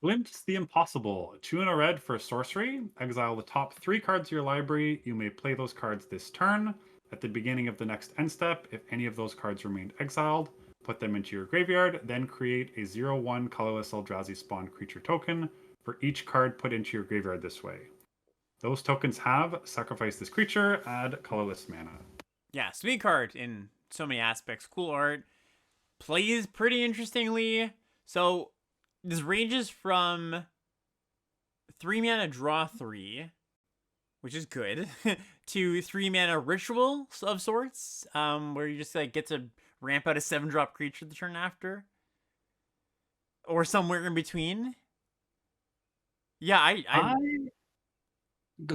Glimpse the Impossible. 2 in a red for sorcery. Exile the top 3 cards of your library. You may play those cards this turn. At the beginning of the next end step, if any of those cards remained exiled, put them into your graveyard, then create a 0/1 colorless Eldrazi spawn creature token for each card put into your graveyard this way. Those tokens have sacrifice this creature, add colorless mana. Yeah, sweet card in so many aspects. Cool art. Plays pretty interestingly. So this ranges from 3 mana draw 3, which is good, to 3 mana ritual of sorts, where you just like get to ramp out a 7-drop creature the turn after, or somewhere in between. Yeah,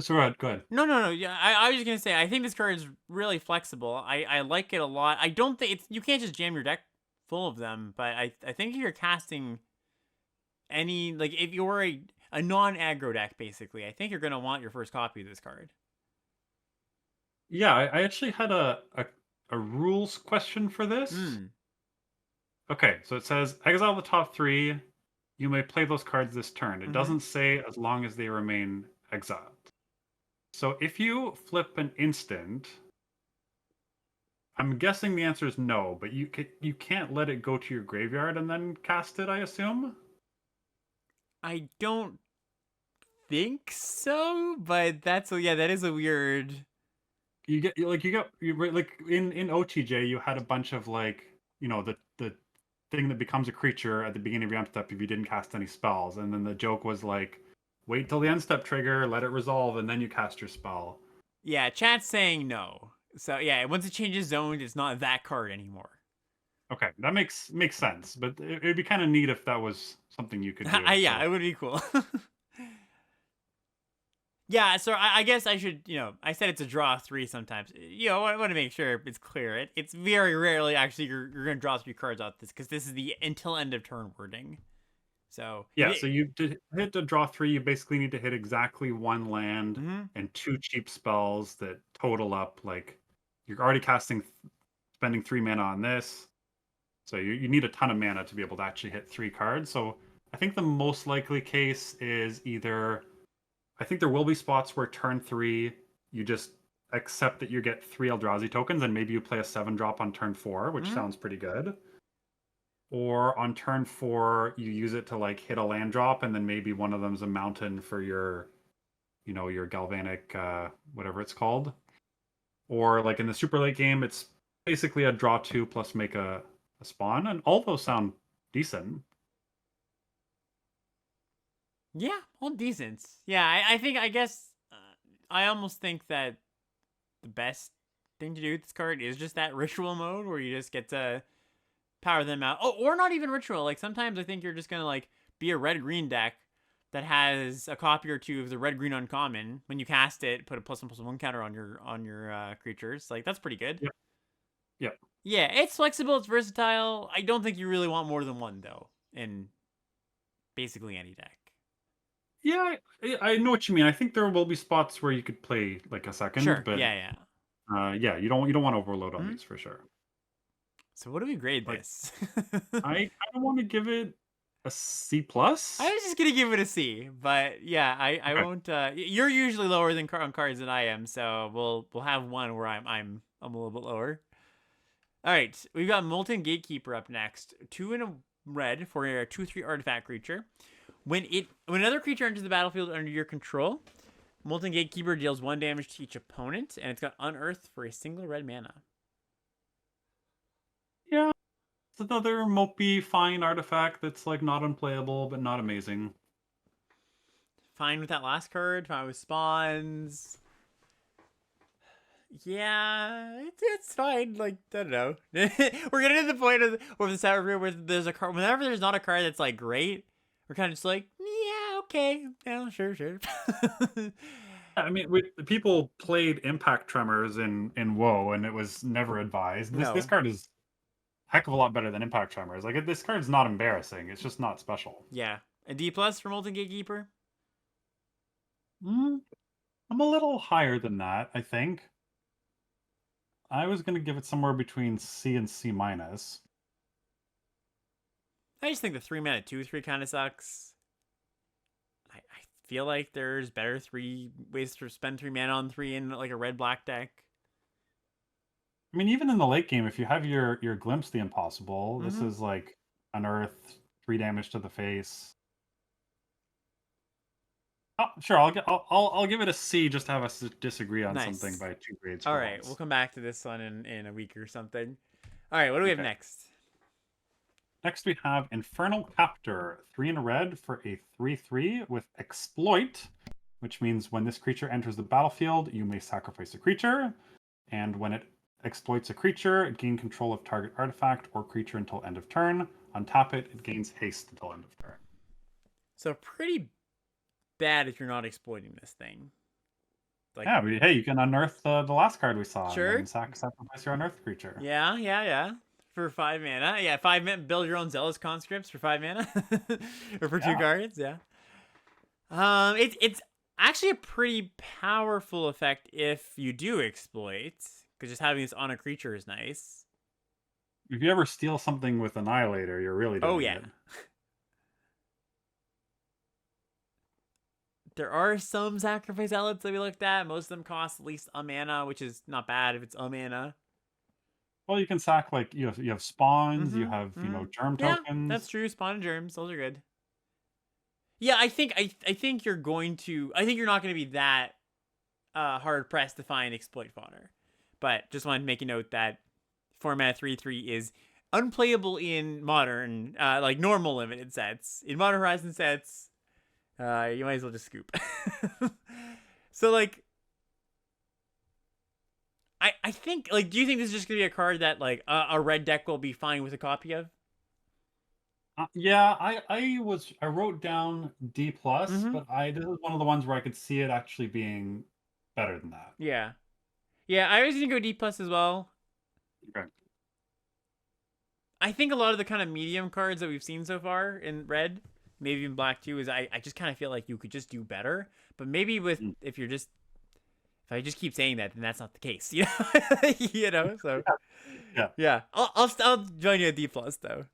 So go ahead. No. Yeah, I was just gonna say I think this card is really flexible. I like it a lot. I don't think you can't just jam your deck full of them, but I think if you're casting any, like if you're a non-aggro deck basically, I think you're gonna want your first copy of this card. Yeah, I actually had a rules question for this. Hmm. Okay, so it says exile the top three. You may play those cards this turn. It Mm-hmm. doesn't say as long as they remain exiled. So if you flip an instant, I'm guessing the answer is no, but you can't let it go to your graveyard and then cast it, I assume? I don't think so, but that is a weird. Like in OTJ you had a bunch of like, the thing that becomes a creature at the beginning of your end step if you didn't cast any spells, and then the joke was like wait till the end step trigger, let it resolve, and then you cast your spell. Yeah, chat's saying no. So yeah, once it changes zones, it's not that card anymore. Okay, that makes sense, but it'd be kind of neat if that was something you could do. Yeah, So it would be cool. Yeah, so I guess I should, I said it's a draw three sometimes. I want to make sure it's clear. It's very rarely actually you're going to draw three cards out this because this is the until end of turn wording. So if yeah, so you to hit to draw three, you basically need to hit exactly one land mhm. and two cheap spells that total up like you're already spending 3 mana on this. So you need a ton of mana to be able to actually hit 3 cards. So I think the most likely case is either I think there will be spots where turn three you just accept that you get 3 Eldrazi tokens and maybe you play a 7 drop on turn four, which Mhm. sounds pretty good. Or on turn four you use it to like hit a land drop and then maybe one of them's a mountain for your galvanic whatever it's called. Or like in the super late game, it's basically a draw two plus make a spawn, and all those sound decent. Yeah, all decent. Yeah, I guess I almost think that the best thing to do with this card is just that ritual mode where you just get to power them out. Oh, or not even ritual. Like sometimes I think you're just gonna like be a red green deck that has a copy or two of the red green uncommon. When you cast it, put a +1/+1 counter on your creatures. Like that's pretty good. Yep. Yep. Yeah, it's flexible. It's versatile. I don't think you really want more than one though in basically any deck. Yeah, I know what you mean. I think there will be spots where you could play like a second, Sure. but Yeah, yeah. yeah, you don't want to overload on Hmm? these for sure. So what do we grade Like this? I kind of want to give it a C I plus. was just gonna give it a C, but yeah, I Okay. won't. You're usually lower than on cards than I am, so we'll have one where I'm a little bit lower. All right, we've got Molten Gatekeeper up next. 2 in a red for a 2/3 artifact creature. When another creature enters the battlefield under your control, Molten Gatekeeper deals 1 damage to each opponent, and it's got Unearth for a single red mana. Yeah, it's another mopey fine artifact that's like not unplayable but not amazing. Fine with that last card. Fine with spawns. Yeah, it's fine. Like I don't know. We're getting to the point of the set review where there's a card. Whenever there's not a card that's like great, we're kind of just like, yeah, okay, yeah, sure, sure. I mean, people played Impact Tremors in WoW, and it was never advised. This No, card is a heck of a lot better than Impact Tremors. Like this card's not embarrassing. It's just not special. yeah, a D+ for Molten Gatekeeper. Mm, I'm a little higher than that. I think I was gonna give it somewhere between C and C minus. I just think the 3 mana 2/3 kind of sucks. I feel like there's better three ways to spend 3 mana on three in like a red black deck. I mean, even in the late game, if you have your Glimpse the Impossible, this Mm-hmm. is like Unearth, 3 damage to the face. Oh, sure. I'll give it a C just to have us disagree on something Nice. by 2 grades All for right, we'll once. come back to this one in a week or something. All right, what do we have Okay. next? Next we have Infernal Captor, 3 in a red for a 3/3 with Exploit, which means when this creature enters the battlefield, you may sacrifice a creature, and when it exploits a creature, it gains control of target artifact or creature until end of turn. Untap it, it gains haste until end of turn. So pretty bad if you're not exploiting this thing. Like, Yeah, hey, you can unearth the last card we saw, and then sure, sacrifice your unearthed creature. yeah, yeah, yeah. For 5 mana, yeah, 5 mana. Build your own zealous conscripts for 5 mana, or for two Yeah. cards, yeah. It's Actually, a pretty powerful effect if you do exploit, because just having this on a creature is nice. If you ever steal something with Annihilator, you're really Oh doing yeah. it. There are some sacrifice outlets that we looked at. Most of them cost at least a mana, which is not bad if it's a mana. Well, you can sack like you have spawns, you Mm-hmm. have Mm-hmm. germ Yeah, that's tokens. true. Spawn and germs, those are good. Yeah, I think you're going to. I think you're not going to be that hard pressed to find exploit fodder. But just wanted to make a note that 4 mana 3/3 is unplayable in modern, like normal limited sets. In Modern Horizon sets, you might as well just scoop. So like, I think like, do you think this is just gonna be a card that like a red deck will be fine with a copy of? Yeah, I wrote down D plus, Mm-hmm. but I this is one of the ones where I could see it actually being better than that. Yeah, yeah. I was gonna go D plus as well. Okay. I think a lot of the kind of medium cards that we've seen so far in red, maybe even black too, is I just kind of feel like you could just do better. But maybe with Mm. if I just keep saying that, then that's not the case. You know, you know. So Yeah. yeah, I'll join you at D plus though.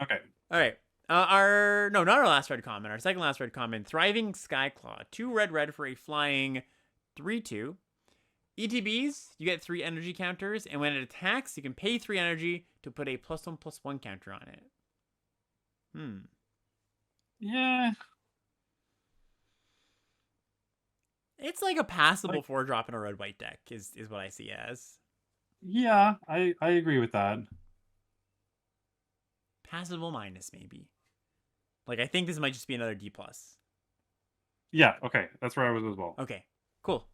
Okay. All right. Our no, not our last red comment. Our second last red comment. Thriving Skyclaw. 2 red for a flying 3/2. ETBs, you get 3 energy counters, and when it attacks, you can pay 3 energy to put a +1/+1 counter on it. Yeah. It's like a passable Like 4-drop in a red white deck is what I see as. yeah, I agree with that. Passable minus maybe. Like I think this might just be another D plus. Yeah, okay. That's where I was as well. Okay, cool.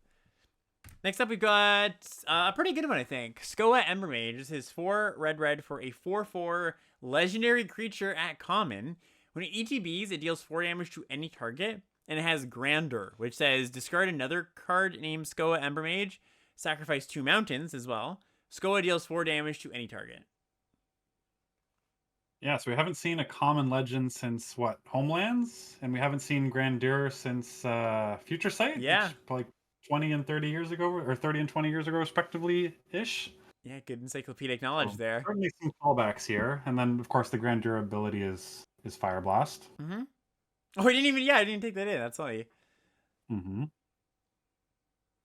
Next up, we've got a pretty good one, I think. Skoa Embermage. This is 4 red for a 4/4 legendary creature at common. When it ETBs, it deals 4 damage to any target, and it has Grandeur, which says discard another card named Skoa Embermage, sacrifice 2 mountains as well. Skoa deals 4 damage to any target. Yeah, so we haven't seen a common legend since what, Homelands? And we haven't seen Grandeur since Future Sight, Yeah. which like 20 and 30 years ago, or 30 and 20 years ago, respectively ish. Yeah, good encyclopedic knowledge So there. certainly some callbacks here. And then of course the Grandeur ability is Fire Blast. Mm-hmm. Oh, I didn't take that in. That's funny. Mm-hmm.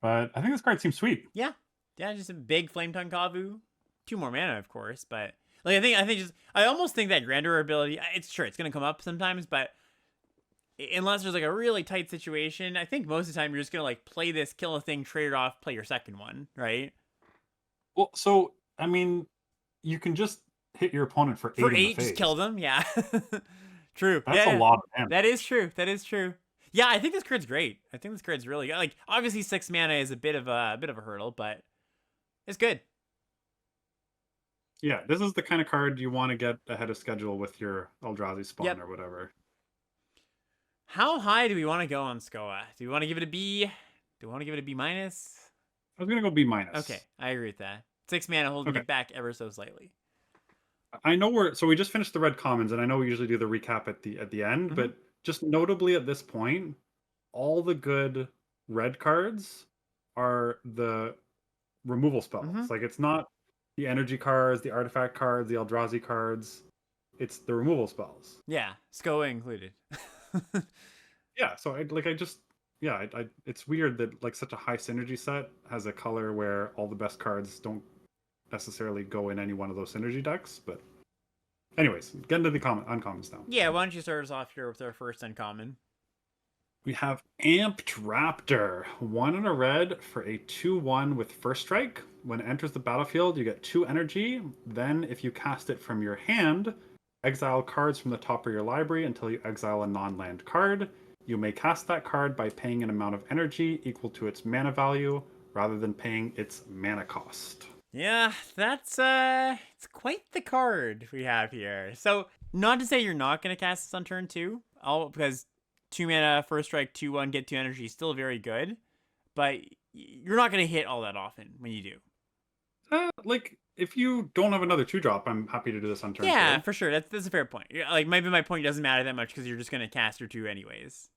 But I think this card seems sweet. Yeah. Yeah, just a big Flame Tongue Kavu. 2 more mana, of course, but like I think just I almost think that Grandeur ability, it's sure it's gonna come up sometimes, but unless there's like a really tight situation, I think most of the time you're just gonna like play this, kill a thing, trade it off, play your second one, right? Well, so I mean, you can just hit your opponent for 8 For in the 8, just face. kill them, yeah. True. That's Yeah, a lot of damage. that is true. That is true. Yeah, I think this card's great. I think this card's really good. Like obviously 6 mana is a bit of a hurdle, but it's good. Yeah, this is the kind of card you want to get ahead of schedule with your Eldrazi spawn Yep. or whatever. How high do we want to go on Skoa? Do we want to give it a B? Do we want to give it a B minus? I was gonna go B minus. Okay, I agree with that. 6 mana holding Okay. it back ever so slightly. I know we just finished the red commons, and I know we usually do the recap at the end, but just notably at this point, all the good red cards are the removal spells. Like it's not the energy cards, the artifact cards, the Eldrazi cards. It's the removal spells. Yeah, Skoa included. Yeah, so it's weird that like such a high synergy set has a color where all the best cards don't necessarily go in any one of those synergy decks, but anyways, get into the uncommons now. Yeah, why don't you start us off here with our first uncommon? We have Amped Raptor, 1 and a red for a 2/1 with first strike. When it enters the battlefield, you get 2 energy. Then, if you cast it from your hand, exile cards from the top of your library until you exile a non-land card. You may cast that card by paying an amount of energy equal to its mana value, rather than paying its mana cost. Yeah, that's it's quite the card we have here. So, not to say you're not gonna cast this on turn 2, because 2 mana, first strike, 2/1, get 2 energy is still very good, but you're not gonna hit all that often when you do. Like, if you don't have another 2-drop, I'm happy to do this on turn 2. Yeah, for sure. That's a fair point. Like maybe my point doesn't matter that much because you're just gonna cast your 2 anyways.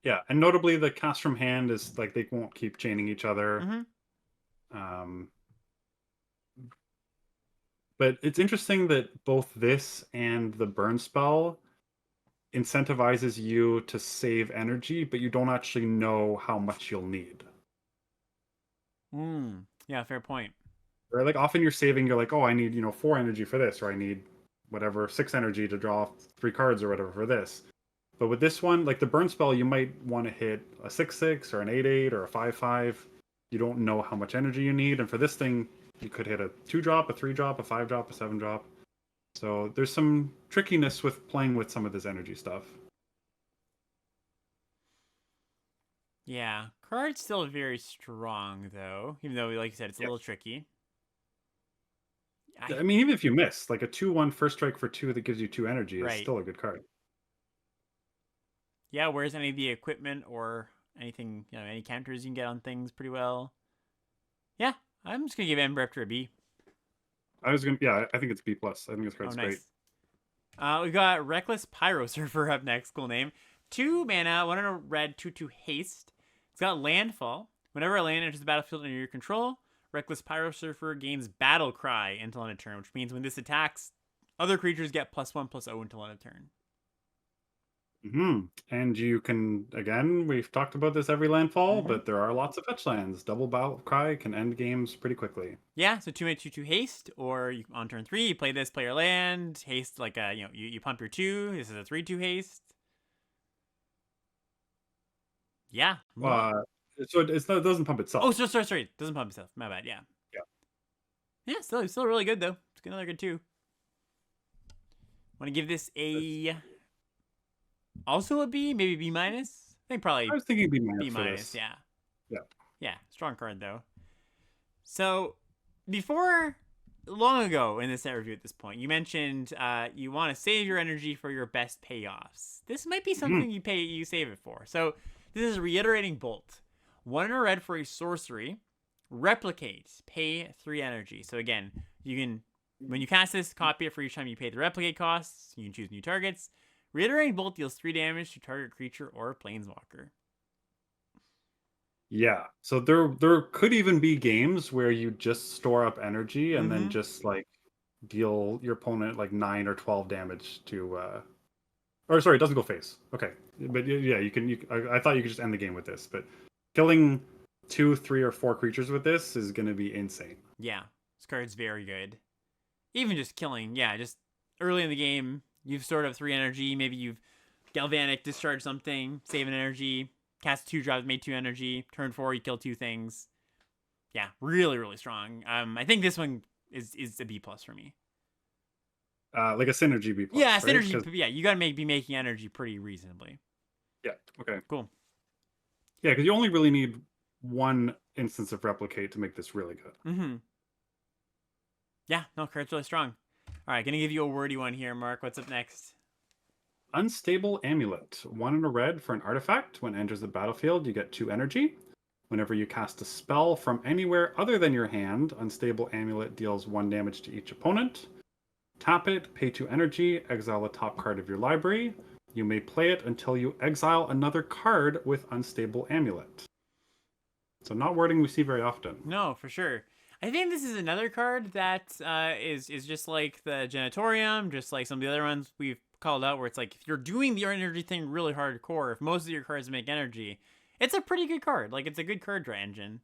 Yeah, and notably the cast from hand is like they won't keep chaining each other. Mm-hmm. Um, but it's interesting that both this and the burn spell incentivizes you to save energy, but you don't actually know how much you'll need. Yeah, fair point. Right? Like often you're saving, you're like, oh, I need, 4 energy for this, or I need whatever, 6 energy to draw 3 cards or whatever for this. But with this one, like the burn spell, you might want to hit a 6/6 or an 8/8 or a 5/5. You don't know how much energy you need. And for this thing, you could hit a 2-drop, a 3-drop, a 5-drop, a 7-drop. So there's some trickiness with playing with some of this energy stuff. Yeah, card's still very strong though, even though, like you said, it's a Yeah. little tricky. I mean, even if you miss, like a 2/1 first strike for 2 that gives you 2 energy is Right. still a good card. Yeah, whereas any of the equipment or anything, any counters you can get on things pretty well. Yeah, I'm just gonna give Ember Raptor a B. Yeah, I think it's B plus. I think this Oh, card's great. nice. We got Reckless Pyro Surfer up next. Cool name. 2 mana, 1 in a red, 2/2 haste. It's got landfall. Whenever a land enters the battlefield under your control, Reckless Pyro Surfer gains Battle Cry until end of turn, which means when this attacks, other creatures get +1/+0 until end of turn. And you can, again, we've talked about this every landfall, Mm-hmm. but there are lots of fetch lands. Double Battle Cry can end games pretty quickly. Yeah, so 2 mana 2/2 haste, or on turn 3 you play this, play your land, haste like you pump your 2. This is a 3/2 haste. Yeah. So it doesn't pump itself. Oh, sorry. Doesn't pump itself. My bad. Yeah. Yeah. Yeah, still really good though. It's another good 2. Want to give this also a B, maybe B minus. I think probably I was thinking B B minus for minus. this. Yeah. Yeah. Yeah, strong card though. So before long ago in this review, at this point, you mentioned you want to save your energy for your best payoffs. This might be something you save it for. So this is Reiterating Bolt. 1 in a red for a sorcery. Replicate. Pay 3 energy. So again, you can, when you cast this, copy it for each time you pay the replicate costs. You can choose new targets. Reiterating Bolt deals 3 damage to target creature or planeswalker. Yeah. So there could even be games where you just store up energy and then just like deal your opponent like 9 or 12 damage to or sorry, it doesn't go face. Okay. But yeah, I thought you could just end the game with this, but killing 2, 3, or 4 creatures with this is going to be insane. Yeah, this card's very good. Even just killing, just early in the game, you've stored up 3 energy. Maybe you've Galvanic, discharged something, save an energy, cast 2 drops, made 2 energy. Turn 4, you kill 2 things. Yeah, really, really strong. I think this one is a B plus for me. Like a synergy B plus. Yeah, right? synergy. Yeah, you gotta be making energy pretty reasonably. Yeah. Okay. Cool. Yeah, because you only really need 1 instance of replicate to make this really good. Mm-hmm. Yeah, no, card's really strong. All right, gonna give you a wordy one here, Mark. What's up next? Unstable Amulet. 1 in a red for an artifact. When it enters the battlefield, you get 2 energy. Whenever you cast a spell from anywhere other than your hand, Unstable Amulet deals 1 damage to each opponent. Tap it, pay 2 energy, exile a top card of your library. You may play it until you exile another card with Unstable Amulet. So not wording we see very often. No, for sure. I think this is another card that is just like the Genitorium, just like some of the other ones we've called out, where it's like if you're doing the energy thing really hardcore, if most of your cards make energy, it's a pretty good card. Like it's a good card draw engine.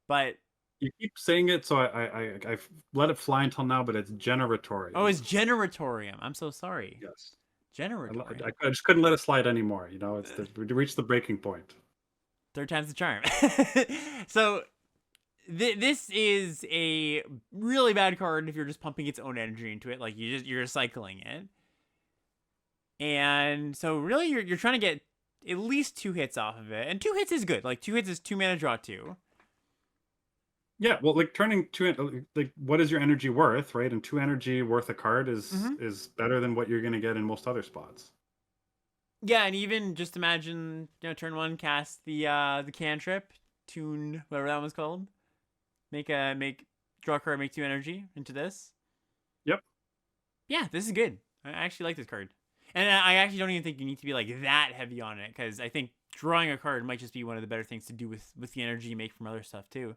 But you keep saying it, so I've let it fly until now, but it's Generatorium. Oh, it's Generatorium. I'm so sorry. Yes. Generatorium. I just couldn't let it slide anymore. We reached the breaking point. 3rd time's the charm. So this is a really bad card if you're just pumping its own energy into it, like you're cycling it. And so really you're trying to get at least 2 hits off of it. And 2 hits is good. Like 2 hits is 2 mana draw 2. Yeah, well, like turning 2, like what is your energy worth, right? And 2 energy worth a card is better than what you're going to get in most other spots. Yeah, and even just imagine, turn 1, cast the cantrip, tune whatever that one's called, draw a card, make 2 energy into this. Yep. Yeah, this is good. I actually like this card, and I actually don't even think you need to be like that heavy on it, because I think drawing a card might just be one of the better things to do with the energy you make from other stuff too.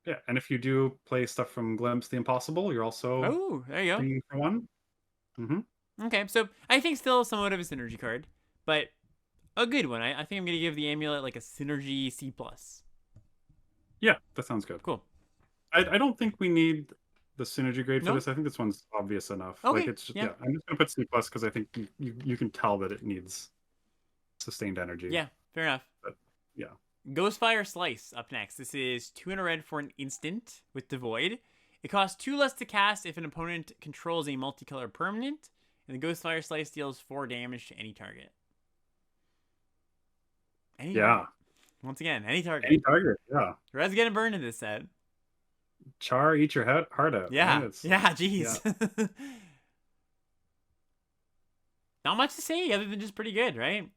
Yeah, and if you do play stuff from Glimpse the Impossible, you're also Oh, there you bringing for one. Mm-hmm. go. Okay, so I think still somewhat of a synergy card, but a good one. I think I'm gonna give the amulet like a synergy C plus. Yeah, that sounds good. Cool. I don't think we need the synergy grade for No. this. I think this one's obvious enough. Like Okay. it's just Yeah. yeah. I'm just gonna put C plus because I think you can tell that it needs sustained energy. Yeah. Fair enough. But yeah. Ghostfire Slice up next. This is 2 in a red for an instant with Devoid. It costs 2 less to cast if an opponent controls a multicolor permanent, and the Ghostfire Slice deals 4 damage to any target. Any target. Once again, any target. Any target. Yeah. Red's getting burned in this set. Char, eat your heart out. Yeah. Man. Yeah, jeez. Yeah. Not much to say other than just pretty good, right?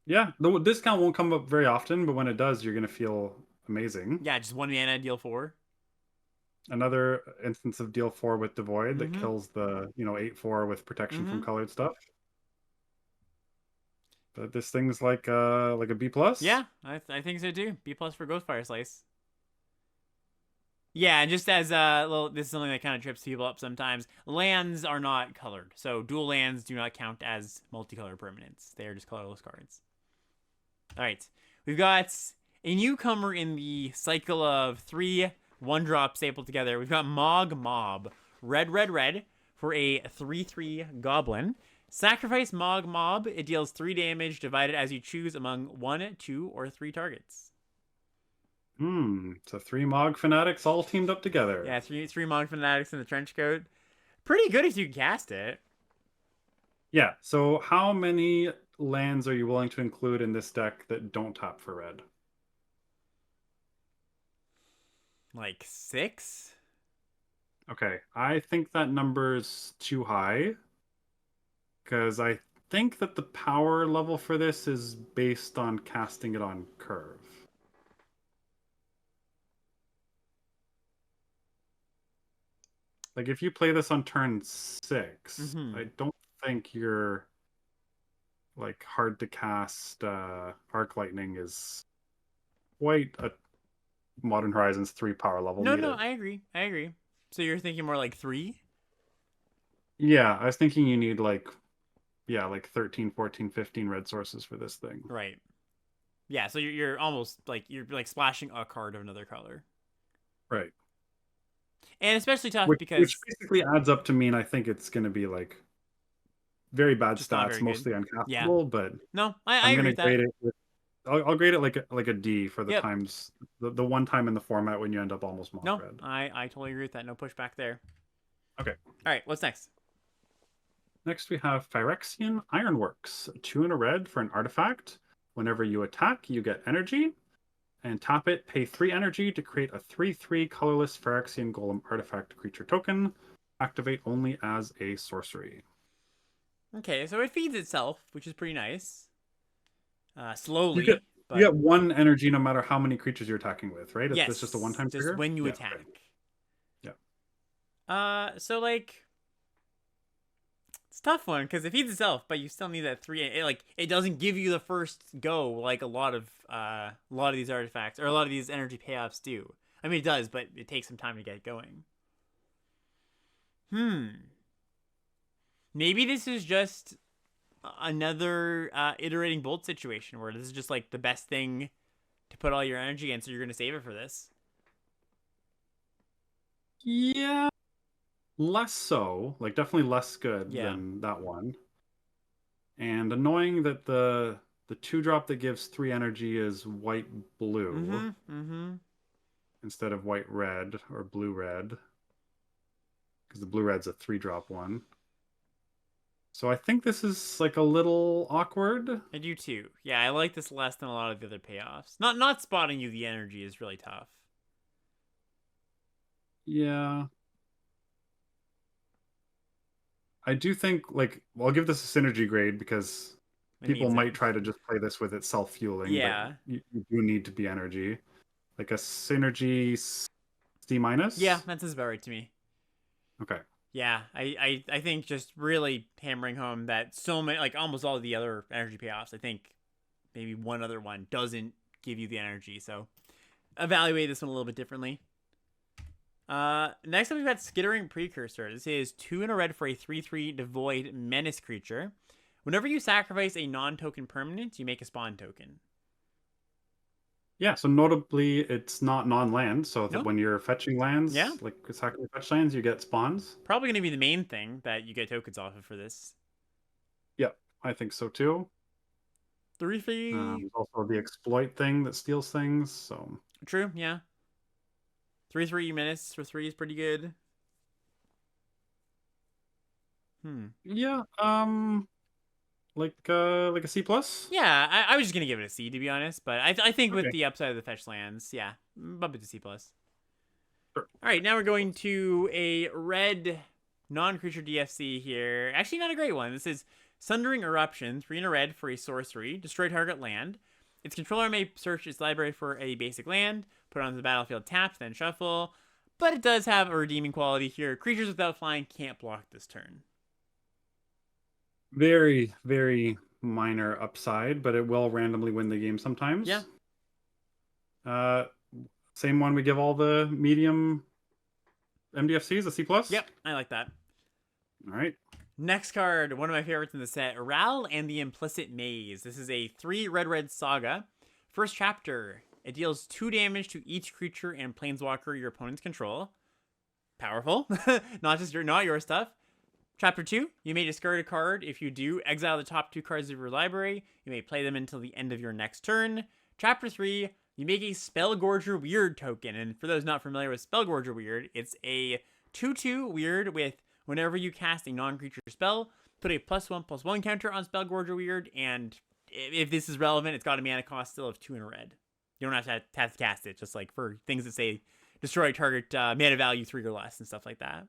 Yeah, the discount won't come up very often, but when it does, you're gonna feel amazing. Yeah, just 1 mana, deal 4. Another instance of deal 4 with Devoid that kills the 8/4 with protection from colored stuff. But this thing's like a B plus. Yeah, I think so too. B plus for Ghostfire Slice. Yeah, and just as this is something that kind of trips people up sometimes. Lands are not colored, so dual lands do not count as multicolor permanents. They are just colorless cards. All right, we've got a newcomer in the cycle of 3 1-drop stapled together. We've got Mog Mob, red for a 3/3 goblin. Sacrifice Mog Mob. It deals 3 damage divided as you choose among 1, 2, or 3 targets. So 3 Mog fanatics all teamed up together. Yeah, three Mog fanatics in the trench coat. Pretty good if you can cast it. Yeah. So how many lands are you willing to include in this deck that don't tap for red? Like 6? Okay, I think that number's too high because I think that the power level for this is based on casting it on curve. Like if you play this on turn 6, I don't think you're like hard to cast Arc Lightning is quite a Modern Horizons 3 power level. No, I agree. So you're thinking more like 3? Yeah, I was thinking you need like 13, 14, 15 red sources for this thing. Right. Yeah, so you're almost like you're like splashing a card of another color. Right. And especially tough because which basically adds up to mean I think it's going to be like very bad stats, very mostly good. uncastable. Yeah. But no, I agree with that. Grade it I'll grade it like a D for the times the one time in the format when you end up almost mono red. I totally agree with that. No pushback there. Okay. All right, what's next? Next we have Phyrexian Ironworks, 2 in a red for an artifact. Whenever you attack, you get energy. And tap it, pay 3 energy to create a 3/3 colorless Phyrexian Golem artifact creature token. Activate only as a sorcery. Okay, so it feeds itself, which is pretty nice. Slowly. You get 1 energy no matter how many creatures you're attacking with, right? Yes. It's just a one-time trigger? Just when you attack. Okay. Yeah. So like it's a tough one because it feeds itself, but you still need that 3. It doesn't give you the first go like a lot of these artifacts or a lot of these energy payoffs do. I mean, it does, but it takes some time to get going. Maybe this is just another iterating bolt situation where this is just like the best thing to put all your energy in, so you're going to save it for this. Yeah. Less so, like definitely less good than that one. And annoying that the 2-drop that gives 3 energy is white blue instead of white red or blue red, because the blue red's a 3-drop one. So I think this is like a little awkward. I do too. Yeah, I like this less than a lot of the other payoffs. Not spotting you the energy is really tough. Yeah. I do think, like, well, I'll give this a synergy grade because people might try to just play this with it self-fueling. Yeah. But you do need to be energy. Like a synergy C-. Yeah, that sounds about right to me. Okay. Yeah, I think just really hammering home that so many, like almost all of the other energy payoffs, I think maybe one other one doesn't give you the energy. So evaluate this one a little bit differently. Next up, we've got Skittering Precursor. This is 2 in a red for a 3/3 devoid menace creature. Whenever you sacrifice a non-token permanent, you make a spawn token. Yeah, so notably, it's not non-land, so that No? when you're fetching lands, Yeah. like exactly fetch lands, you get spawns. Probably going to be the main thing that you get tokens off of for this. Yep, I think so too. 3/3. There's also the exploit thing that steals things, so... True, yeah. 3/3 menace for 3 is pretty good. Yeah, like a C plus? Yeah, I was just gonna give it a C to be honest, but I think with Okay. the upside of the fetch lands, yeah, bump it to C plus. Sure. All right, now we're going to a red non-creature DFC here. Actually, not a great one. This is Sundering Eruption, 3 in a red for a sorcery. Destroy target land. Its controller may search its library for a basic land, put it onto the battlefield tapped, then shuffle. But it does have a redeeming quality here. Creatures without flying can't block this turn. Very, very minor upside, but it will randomly win the game sometimes. Yeah. Same one we give all the medium MDFCs, a C plus? Yep, I like that. All right. Next card, one of my favorites in the set, Ral and the Implicit Maze. This is a 3 red saga. First chapter, it deals 2 damage to each creature and planeswalker your opponent's control. Powerful. not your stuff. Chapter 2, you may discard a card. If you do, exile the top 2 cards of your library. You may play them until the end of your next turn. Chapter 3, you make a Spellgorger Weird token. And for those not familiar with Spellgorger Weird, it's a 2/2 weird with whenever you cast a non-creature spell, put a +1/+1 counter on Spellgorger Weird, and if this is relevant, it's got a mana cost still of 2 in a red. You don't have to cast it, just like for things that say destroy target mana value 3 or less and stuff like that.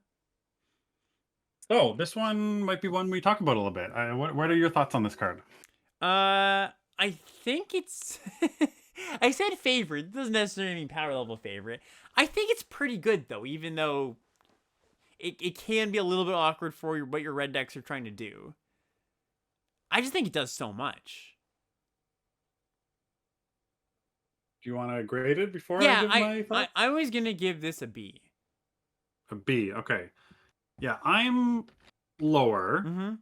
Oh, this one might be one we talk about a little bit. What are your thoughts on this card? I think it's... I said favorite. It doesn't necessarily mean power level favorite. I think it's pretty good, though, even though it can be a little bit awkward for what your red decks are trying to do. I just think it does so much. Do you want to grade it before Yeah, I give my thoughts? I was going to give this a B. A B, okay. Yeah, I'm lower,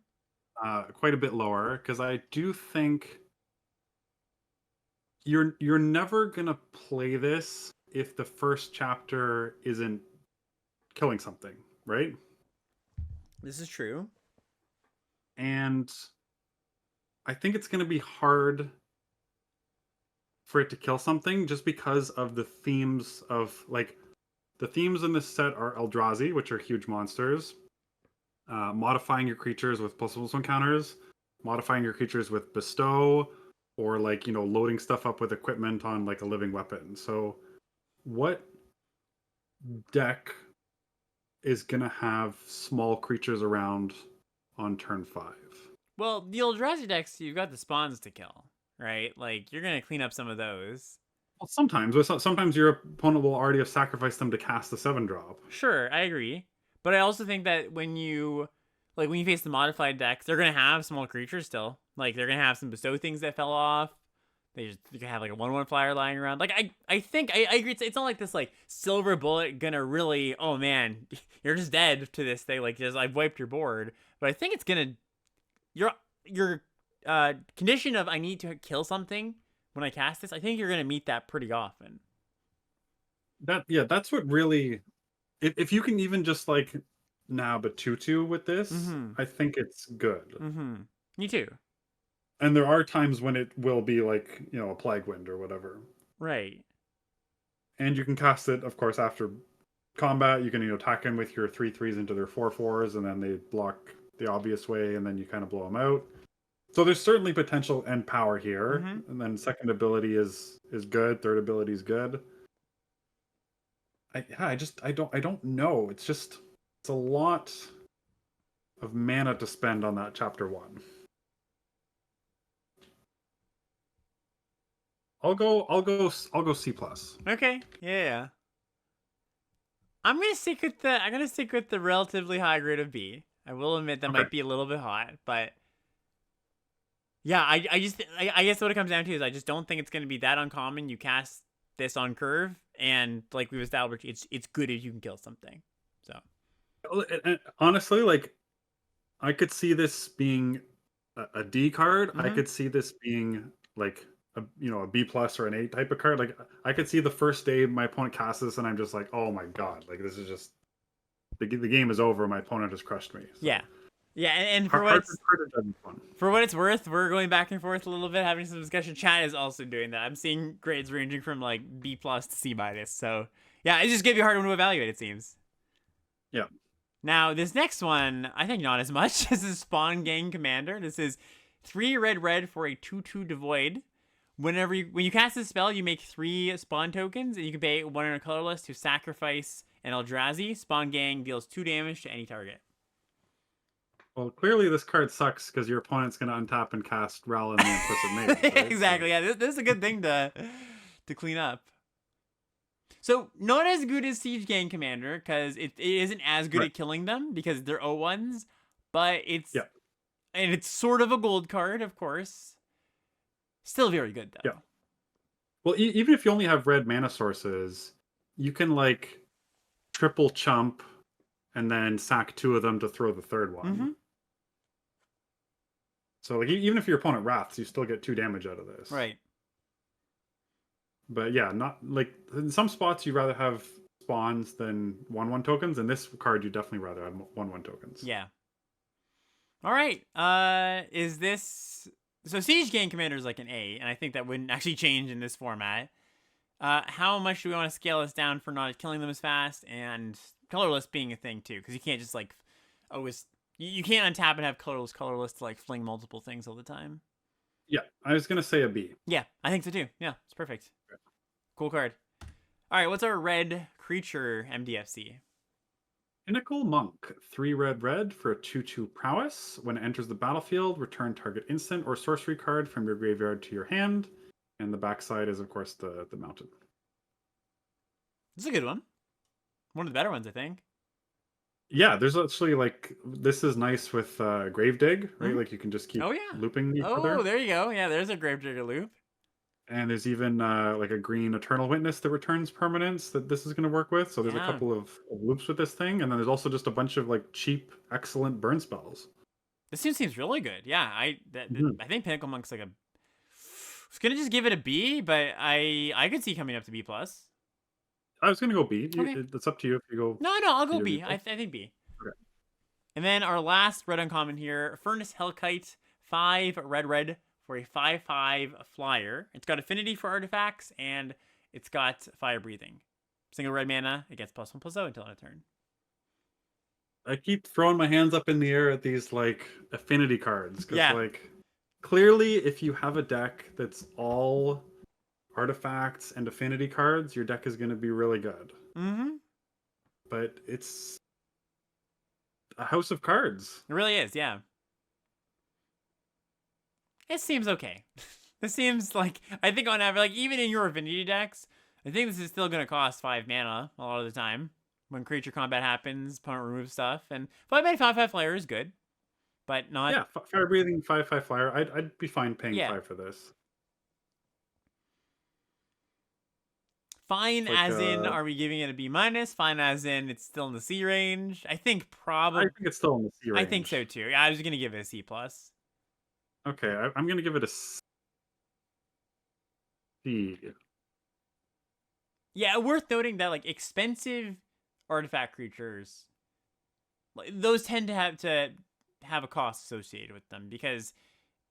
quite a bit lower, because I do think you're never gonna play this if the first chapter isn't killing something, right? This is true. And I think it's gonna be hard for it to kill something just because of the themes of like the themes in this set are Eldrazi, which are huge monsters, modifying your creatures with +1 counters, modifying your creatures with bestow, or like, you know, loading stuff up with equipment on like a living weapon. So what deck is gonna have small creatures around on turn 5? Well, the Eldrazi decks, you've got the spawns to kill, right? Like, you're going to clean up some of those. Well, sometimes your opponent will already have sacrificed them to cast the 7-drop. Sure, I agree. But I also think that when you face the modified decks, they're gonna have small creatures still. Like they're gonna have some bestow things that fell off. They can have like a 1/1 flyer lying around. Like I think I agree. It's not like this like silver bullet gonna really, oh man, you're just dead to this thing. Like just I've wiped your board. But I think it's gonna your condition of I need to kill something when I cast this. I think you're gonna meet that pretty often. That's what really, if you can even just like nab a 2/2 with this, I think it's good. Me too. And there are times when it will be like, you know, a plague wind or whatever. Right. And you can cast it, of course, after combat. You can, you know, attack them with your 3/3s into their 4/4s, and then they block the obvious way, and then you kind of blow them out. So there's certainly potential and power here. And then second ability is good. Third ability is good. I don't know. It's a lot of mana to spend on that chapter 1. I'll go C plus. Okay. Yeah. I'm gonna stick with the relatively high grade of B. I will admit that might be a little bit hot, but Yeah, I guess what it comes down to is I just don't think it's going to be that uncommon. You cast this on curve, and like we've established, it's good if you can kill something. So Honestly, like I could see this being a D card. I hmm could see this being like a B plus or an A type of card. Like I could see the first day my opponent casts this, and I'm just like, oh my god, like this is just the game is over. My opponent has crushed me. So yeah, yeah, and hard, hard to judge one. for what it's worth, we're going back and forth a little bit, having some discussion. Chat is also doing that. I'm seeing grades ranging from like B plus to C minus. So yeah, it just gave you a hard one to evaluate. It seems. Yeah. Now, this next one, I think not as much. This is Spawn Gang Commander. This is 3 red for a 2/2 devoid. When you cast this spell, you make 3 spawn tokens, and you can pay 1 in a colorless to sacrifice an Eldrazi. Spawn Gang deals 2 damage to any target. Well, clearly this card sucks because your opponent's going to untap and cast Ral in the Implicit Maze, right? Exactly. Yeah, this is a good thing to clean up. So not as good as Siege Gang Commander because it isn't as good at killing them because they're O1s, but it's and it's sort of a gold card, of course. Still very good though. Yeah. Well, even if you only have red mana sources, you can like triple chump and then sack 2 of them to throw the third one. Mm-hmm. So like even if your opponent wraths, you still get 2 damage out of this. Right. But yeah, not like in some spots you'd rather have spawns than 1/1 tokens. In this card, you definitely rather have 1/1 tokens. Yeah. All right. Is this so? Siege Gang Commander is like an A, and I think that wouldn't actually change in this format. How much do we want to scale this down for not killing them as fast and colorless being a thing too? Because you can't just like always you can't untap and have colorless to like fling multiple things all the time. Yeah, I was gonna say a B. Yeah, I think so too. Yeah, it's perfect. Cool card. All right, what's our red creature MDFC? Pinnacle Monk, 3 red for a 2/2 prowess. When it enters the battlefield, return target instant or sorcery card from your graveyard to your hand. And the backside is, of course, the mountain. This is a good one. One of the better ones, I think. Yeah, there's actually like this is nice with Gravedigg, right? Mm-hmm. Like you can just keep Oh yeah. looping each Oh, other. there you go. Yeah, there's a Gravedigger loop. And there's even like a green Eternal Witness that returns permanents that this is going to work with. So there's a couple of loops with this thing, and then there's also just a bunch of like cheap, excellent burn spells. This seems really good. Yeah, I think Pinnacle Monk's like a. I was gonna just give it a B, but I could see coming up to B plus. I was gonna go B. Okay. It's up to you if you go. No, I'll go B. I think B. Okay. And then our last red uncommon here, Furnace Hellkite, 5 red for a 5/5 flyer. It's got affinity for artifacts, and it's got fire breathing. Single red mana, it gets +1/+0 until end of turn. I keep throwing my hands up in the air at these like affinity cards because like clearly if you have a deck that's all artifacts and affinity cards, your deck is going to be really good. Mm-hmm. But it's a house of cards. It really is, yeah. It seems okay. This seems like, I think on average, like even in your affinity decks, I think this is still going to cost 5 mana a lot of the time. When creature combat happens, opponent removes stuff, and 5/5 flyer is good, but not. Yeah, fire breathing 5/5 flyer. I'd be fine paying 5 for this. Fine, like, as in, are we giving it a B minus? Fine, as in, it's still in the C range. I think probably. I think it's still in the C range. I think so too. Yeah, I was gonna give it a C plus. Okay, I'm gonna give it a C. Yeah, worth noting that like expensive artifact creatures, those tend to have a cost associated with them, because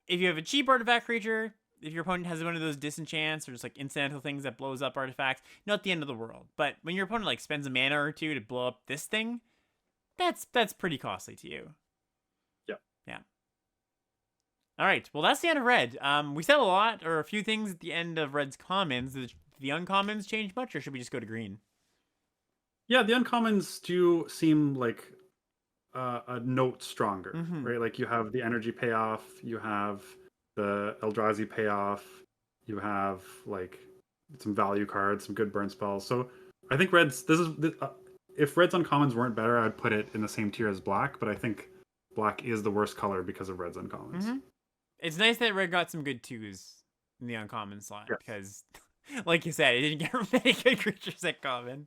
if you have a cheap artifact creature, if your opponent has one of those disenchants or just like incidental things that blows up artifacts, not the end of the world. But when your opponent like spends a mana or 2 to blow up this thing, that's pretty costly to you. Yeah. All right. Well, that's the end of red. We said a lot or a few things at the end of red's commons. Did the uncommons change much, or should we just go to green? Yeah, the uncommons do seem like a note stronger, right? Like you have the energy payoff, you have the Eldrazi payoff, you have like some value cards, some good burn spells. So I think red's if red's uncommons weren't better, I'd put it in the same tier as black. But I think black is the worst color because of red's uncommons. It's nice that red got some good twos in the uncommon slot Yes. because, like you said, it didn't get many good creatures at common.